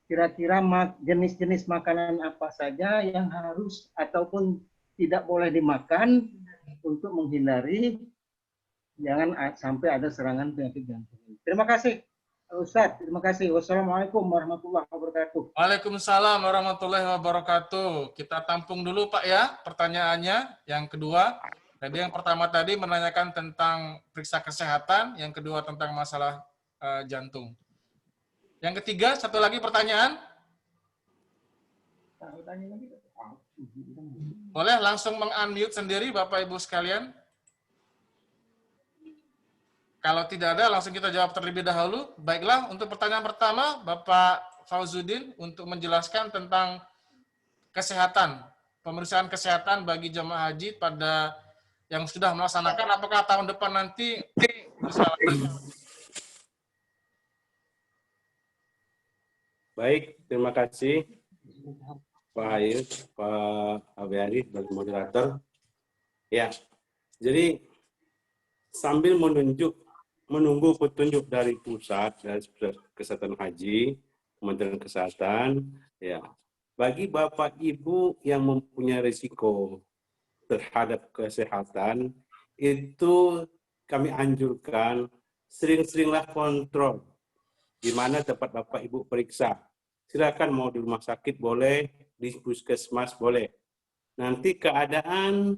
kira-kira jenis-jenis makanan apa saja yang harus ataupun tidak boleh dimakan untuk menghindari jangan sampai ada serangan penyakit jantung. Terima kasih Ustadz, terima kasih. Wassalamualaikum warahmatullahi wabarakatuh. Waalaikumsalam warahmatullahi wabarakatuh. Kita tampung dulu Pak ya pertanyaannya. Yang kedua, jadi yang pertama tadi menanyakan tentang periksa kesehatan, yang kedua tentang masalah jantung. Yang ketiga, satu lagi pertanyaan. Boleh langsung meng-unmute sendiri Bapak Ibu sekalian. Kalau tidak ada, langsung kita jawab terlebih dahulu. Baiklah, untuk pertanyaan pertama, Bapak Fauzuddin untuk menjelaskan tentang kesehatan, pemeriksaan kesehatan bagi jemaah haji pada yang sudah melaksanakan, apakah tahun depan nanti bisa. Baik, terima kasih Pak Hayus, Pak Abiari, dan moderator. Ya, jadi sambil menunggu petunjuk dari pusat kesehatan haji, Kementerian Kesehatan, ya, bagi Bapak Ibu yang mempunyai risiko terhadap kesehatan, itu kami anjurkan sering-seringlah kontrol di mana tempat Bapak Ibu periksa. Silakan mau di rumah sakit boleh, di puskesmas boleh. Nanti keadaan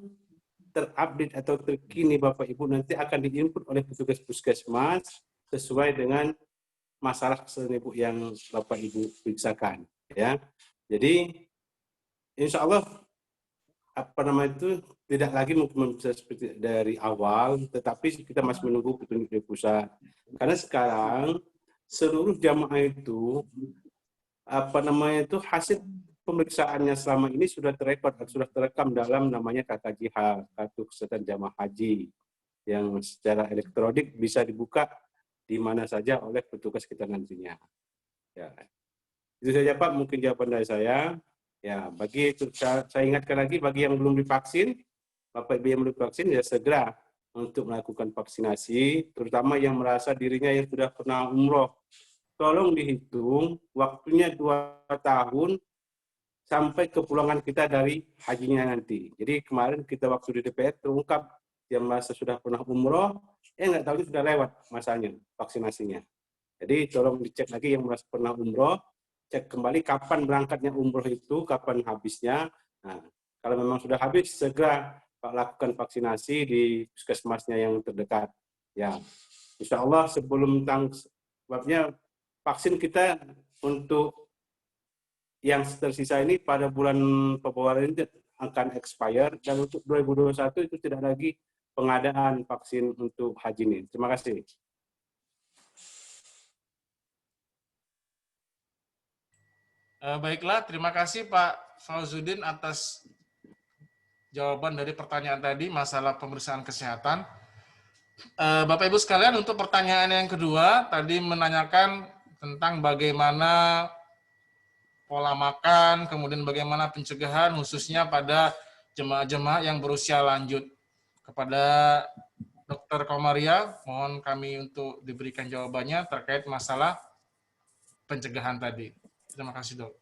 terupdate atau terkini Bapak Ibu nanti akan diinput oleh petugas puskesmas sesuai dengan masalah Ibu yang Bapak Ibu periksakan, ya. Jadi insya Allah tidak lagi mungkin bisa seperti dari awal, tetapi kita masih menunggu petunjuk dari pusat. Karena sekarang seluruh jamaah itu hasil pemeriksaannya selama ini sudah terekam dalam namanya KKJH, Kartu Kesehatan Jamaah Haji, yang secara elektronik bisa dibuka di mana saja oleh petugas kita nantinya. Ya. Itu saja Pak, mungkin jawaban dari saya. Ya, saya ingatkan lagi bagi yang belum divaksin, Bapak Ibu yang belum divaksin ya segera untuk melakukan vaksinasi, terutama yang merasa dirinya yang sudah pernah umroh. Tolong dihitung waktunya 2 tahun sampai kepulangan kita dari hajinya nanti. Jadi kemarin kita waktu di DPR terungkap yang merasa sudah pernah umroh, nggak tahu sudah lewat masanya vaksinasinya. Jadi tolong dicek lagi yang merasa pernah umroh, cek kembali kapan berangkatnya umroh itu, kapan habisnya. Nah, kalau memang sudah habis, segera Pak lakukan vaksinasi di puskesmasnya yang terdekat. Ya, insya Allah sebelum sebabnya vaksin kita untuk yang tersisa ini pada bulan Februari ini akan expire, dan untuk 2021 itu tidak lagi pengadaan vaksin untuk haji ini. Terima kasih. Baiklah, terima kasih Pak Fauzuddin atas jawaban dari pertanyaan tadi masalah pemeriksaan kesehatan. Bapak Ibu sekalian, untuk pertanyaan yang kedua tadi menanyakan tentang bagaimana pola makan, kemudian bagaimana pencegahan khususnya pada jemaah-jemaah yang berusia lanjut. Kepada Dr. Komaria, mohon kami untuk diberikan jawabannya terkait masalah pencegahan tadi. Terima kasih, Dok.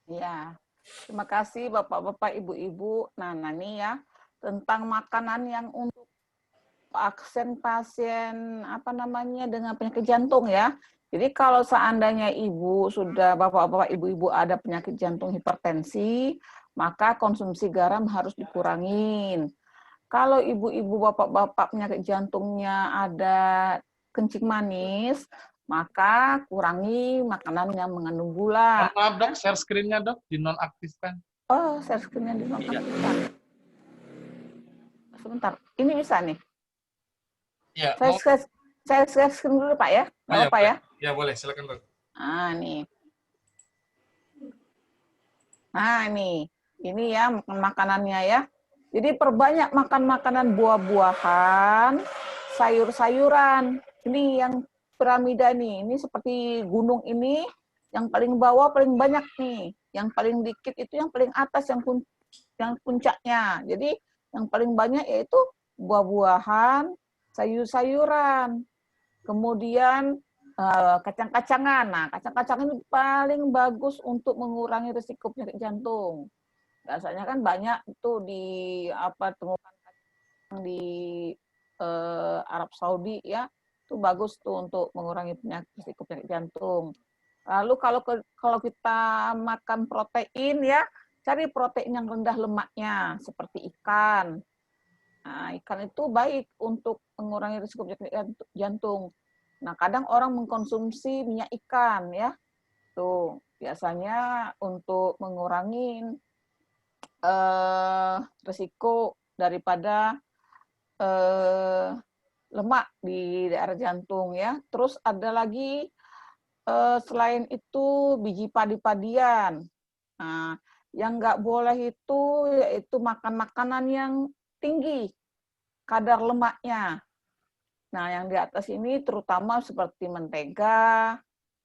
Ya, terima kasih Bapak-bapak, Ibu-ibu. Nah, ini ya tentang makanan yang untuk pasien dengan penyakit jantung ya. Jadi kalau seandainya ibu sudah Bapak-bapak, Ibu-ibu ada penyakit jantung hipertensi, maka konsumsi garam harus dikurangin. Kalau ibu-ibu, bapak-bapak penyakit jantungnya ada kencing manis, maka kurangi makanan yang mengandung gula. Maaf Dok, share screen-nya Dok, dinonaktifkan. Oh, share screen-nya dinonaktifkan. Sebentar, ini bisa nih. Ya, saya share screen dulu Pak ya, nggak apa-apa ya? Ya boleh, silakan Dok. Nih. Nah ini ya makanannya ya. Jadi perbanyak makan makanan buah-buahan, sayur-sayuran. Ini yang piramida nih. Ini seperti gunung ini, yang paling bawah paling banyak nih. Yang paling dikit itu yang paling atas, yang puncaknya. Jadi yang paling banyak yaitu buah-buahan, sayur-sayuran. Kemudian kacang-kacangan. Nah, kacang-kacangan itu paling bagus untuk mengurangi risiko penyakit jantung. Biasanya kan banyak itu temukan di Arab Saudi ya, itu bagus tuh untuk mengurangi risiko penyakit jantung. Lalu kalau kita makan protein ya, cari protein yang rendah lemaknya seperti ikan. Nah, ikan itu baik untuk mengurangi risiko penyakit jantung. Nah, kadang orang mengkonsumsi minyak ikan ya. Tuh, biasanya untuk mengurangi risiko daripada lemak di daerah jantung ya. Terus ada lagi selain itu biji padi-padian. Nah, yang nggak boleh itu yaitu makan makanan yang tinggi kadar lemaknya. Nah, yang di atas ini terutama seperti mentega,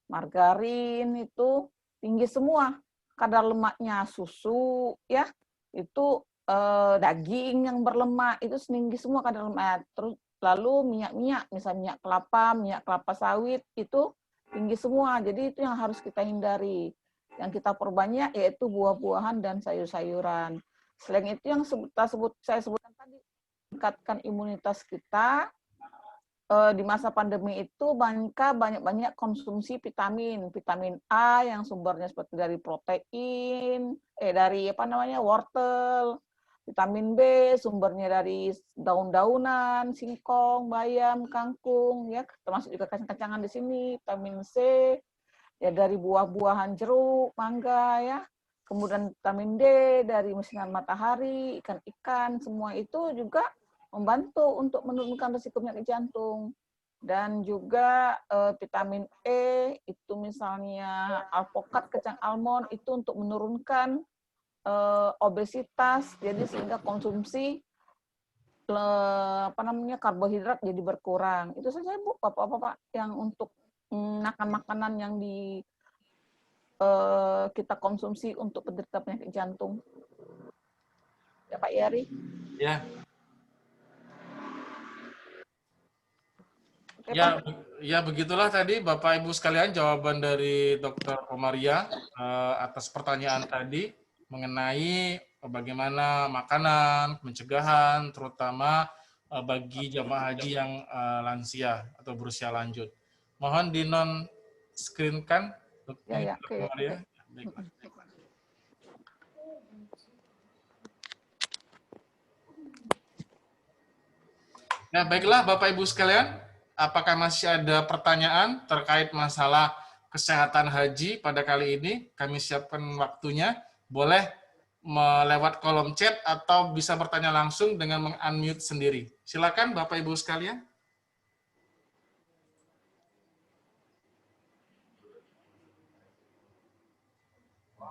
margarin itu tinggi semua kadar lemaknya. Susu ya itu daging yang berlemak itu tinggi semua kadar lemak. Terus lalu minyak-minyak, misalnya minyak kelapa sawit itu tinggi semua. Jadi itu yang harus kita hindari. Yang kita perbanyak yaitu buah-buahan dan sayur-sayuran. Selain itu yang saya sebutkan tadi, meningkatkan imunitas kita. Di masa pandemi itu banyak konsumsi vitamin A yang sumbernya seperti dari protein, wortel, vitamin B sumbernya dari daun-daunan, singkong, bayam, kangkung ya, termasuk juga kacang-kacangan di sini, vitamin C ya dari buah-buahan jeruk, mangga ya. Kemudian vitamin D dari sinar matahari, ikan-ikan, semua itu juga membantu untuk menurunkan risiko penyakit jantung. dan juga vitamin E itu misalnya alpukat, kacang almond itu untuk menurunkan obesitas, jadi sehingga konsumsi karbohidrat jadi berkurang. Itu saja Bu, Bapak-bapak yang untuk makanan yang kita konsumsi untuk penderita penyakit jantung. Ya Pak Yari. Ya. Oke, Ya, Pak. ya begitulah tadi Bapak Ibu sekalian jawaban dari Dr. Komaria atas pertanyaan tadi mengenai bagaimana makanan, pencegahan, terutama bagi jamaah haji yang lansia atau berusia lanjut. Mohon di non-screen-kan, Ya, Dr. Komaria. oke. Baiklah. Nah, baiklah Bapak Ibu sekalian, apakah masih ada pertanyaan terkait masalah kesehatan haji pada kali ini? Kami siapkan waktunya. Boleh melewat kolom chat atau bisa bertanya langsung dengan meng-unmute sendiri. Silakan Bapak Ibu sekalian.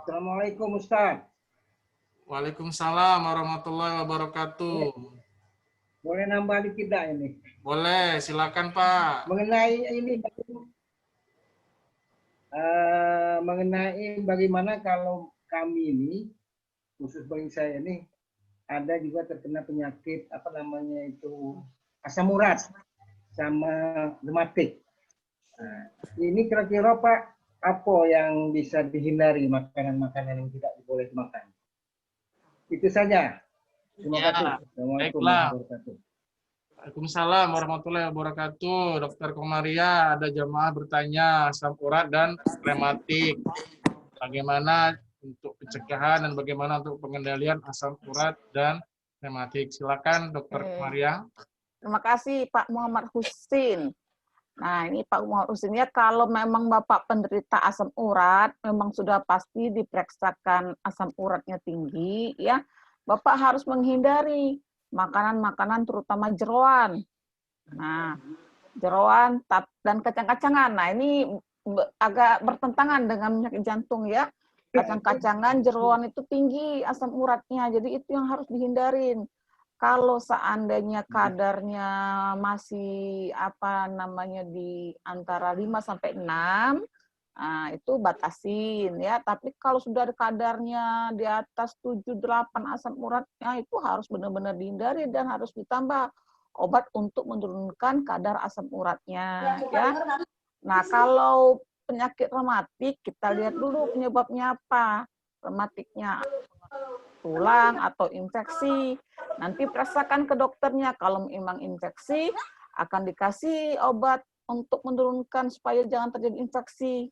Assalamualaikum Ustaz. Waalaikumsalam warahmatullahi wabarakatuh. Boleh nambah dikit dah ini? Boleh, silakan Pak. Mengenai ini, mengenai bagaimana kalau kami ini, khusus bagi saya ini, ada juga terkena penyakit apa namanya itu asam urat sama rematik. Nah, ini kira-kira Pak, apa yang bisa dihindari makanan-makanan yang tidak boleh dimakan? Itu saja. Terima kasih. Assalamualaikum warahmatullahi wabarakatuh. Waalaikumsalam warahmatullahi wabarakatuh. Dr. Komaria, ada jamaah bertanya asam urat dan rematik. Bagaimana untuk pencegahan dan bagaimana untuk pengendalian asam urat dan rematik? Silakan Dr. Komaria. Terima kasih Pak Muhammad Husin. Nah, ini Pak Muhammad Husin ya, kalau memang Bapak penderita asam urat, memang sudah pasti diperiksakan asam uratnya tinggi, ya, Bapak harus menghindari makanan-makanan terutama jeroan. Nah, jeroan dan kacang-kacangan. Nah, ini agak bertentangan dengan penyakit jantung ya. Kacang-kacangan, jeroan itu tinggi asam uratnya. Jadi itu yang harus dihindarin. Kalau seandainya kadarnya masih di antara 5 sampai 6, nah, itu batasin ya. Tapi kalau sudah ada kadarnya di atas 7-8 asam uratnya, itu harus benar-benar dihindari dan harus ditambah obat untuk menurunkan kadar asam uratnya ya. Nah, kalau penyakit rematik kita lihat dulu penyebabnya apa. Rematiknya tulang atau infeksi. Nanti periksakan ke dokternya. Kalau memang infeksi akan dikasih obat untuk menurunkan supaya jangan terjadi infeksi.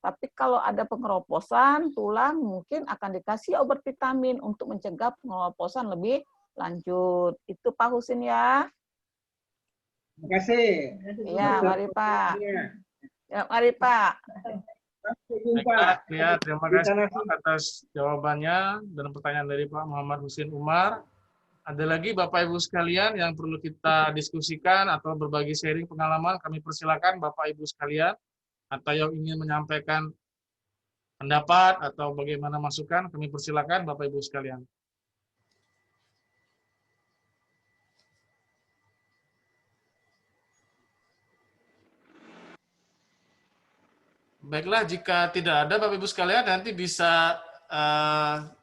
Tapi kalau ada pengeroposan tulang, mungkin akan dikasih obat vitamin untuk mencegah pengeroposan lebih lanjut. Itu Pak Husin ya. Terima kasih. Ya, mari Pak. Ya, mari Pak. Ya, terima kasih atas jawabannya dan pertanyaan dari Pak Muhammad Husin Umar. Ada lagi Bapak Ibu sekalian yang perlu kita diskusikan atau berbagi sharing pengalaman, kami persilakan Bapak Ibu sekalian. Atau yang ingin menyampaikan pendapat atau bagaimana masukan, kami persilakan Bapak Ibu sekalian. Baiklah, jika tidak ada Bapak Ibu sekalian, nanti bisa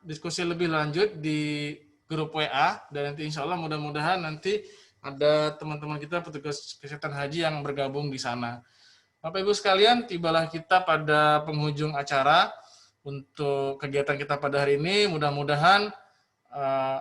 diskusi lebih lanjut di grup WA, dan nanti insya Allah mudah-mudahan nanti ada teman-teman kita petugas kesehatan haji yang bergabung di sana. Bapak Ibu sekalian, tibalah kita pada penghujung acara untuk kegiatan kita pada hari ini. Mudah-mudahan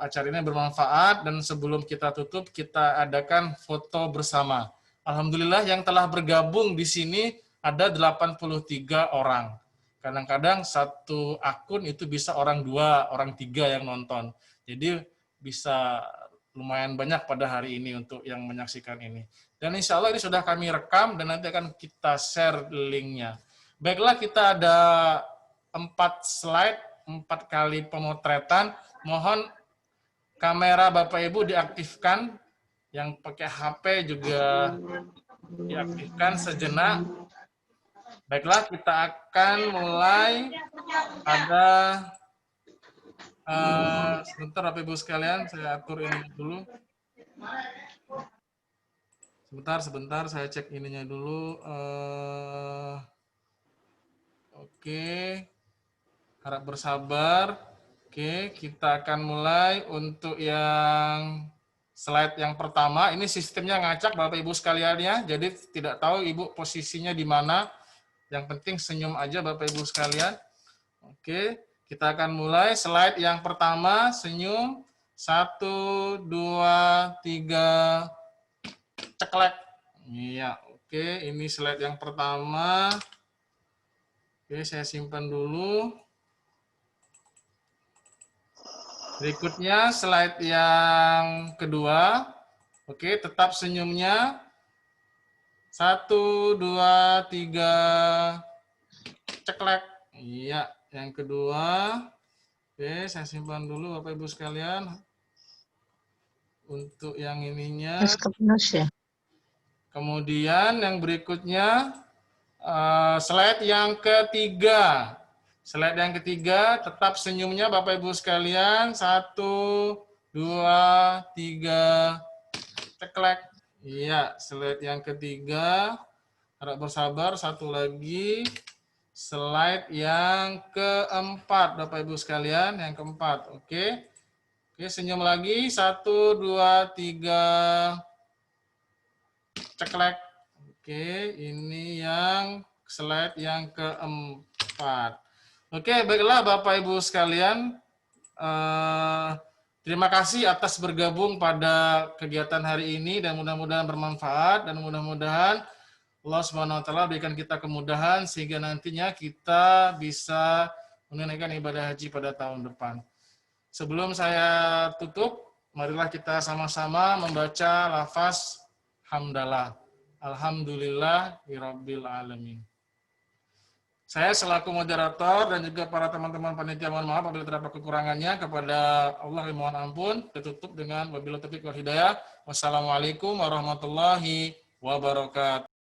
acara ini bermanfaat dan sebelum kita tutup, kita adakan foto bersama. Alhamdulillah yang telah bergabung di sini ada 83 orang. Kadang-kadang satu akun itu bisa orang 2, orang 3 yang nonton. Jadi bisa lumayan banyak pada hari ini untuk yang menyaksikan ini. Dan insya Allah ini sudah kami rekam dan nanti akan kita share linknya. Baiklah, kita ada 4 slide, 4 kali pemotretan. Mohon kamera Bapak Ibu diaktifkan. Yang pakai HP juga diaktifkan sejenak. Baiklah, kita akan mulai. Ada sebentar Bapak Ibu sekalian, saya atur ini dulu. Sebentar, saya cek ininya dulu. Oke, harap bersabar. Oke, kita akan mulai untuk yang slide yang pertama. Ini sistemnya ngacak Bapak Ibu sekalian ya, jadi tidak tahu Ibu posisinya di mana. Yang penting senyum aja Bapak Ibu sekalian. Oke, kita akan mulai. Slide yang pertama, senyum. 1, 2, 3, ceklek. Iya, oke. Ini slide yang pertama. Oke, saya simpan dulu. Berikutnya slide yang kedua. Oke, tetap senyumnya. 1, 2, 3, ceklek. Iya, yang kedua. Oke, saya simpan dulu Bapak Ibu sekalian. Untuk yang ininya. Kemudian yang berikutnya, slide yang ketiga. Slide yang ketiga, tetap senyumnya Bapak Ibu sekalian. 1, 2, 3, ceklek. Iya, slide yang ketiga. Harap bersabar, satu lagi. Slide yang keempat, Bapak Ibu sekalian, yang keempat. Oke. Oke, senyum lagi. 1, 2, 3. Ceklek. Oke, ini yang slide yang keempat. Oke, baiklah Bapak Ibu sekalian. Terima kasih atas bergabung pada kegiatan hari ini dan mudah-mudahan bermanfaat dan mudah-mudahan Allah SWT berikan kita kemudahan sehingga nantinya kita bisa menunaikan ibadah haji pada tahun depan. Sebelum saya tutup, marilah kita sama-sama membaca lafaz hamdalah. Alhamdulillahirabbil alamin. Saya selaku moderator dan juga para teman-teman panitia mohon maaf apabila terdapat kekurangannya, kepada Allah mohon ampun. Ditutup dengan wabillahi taufiq wal hidayah. Wassalamualaikum warahmatullahi wabarakatuh.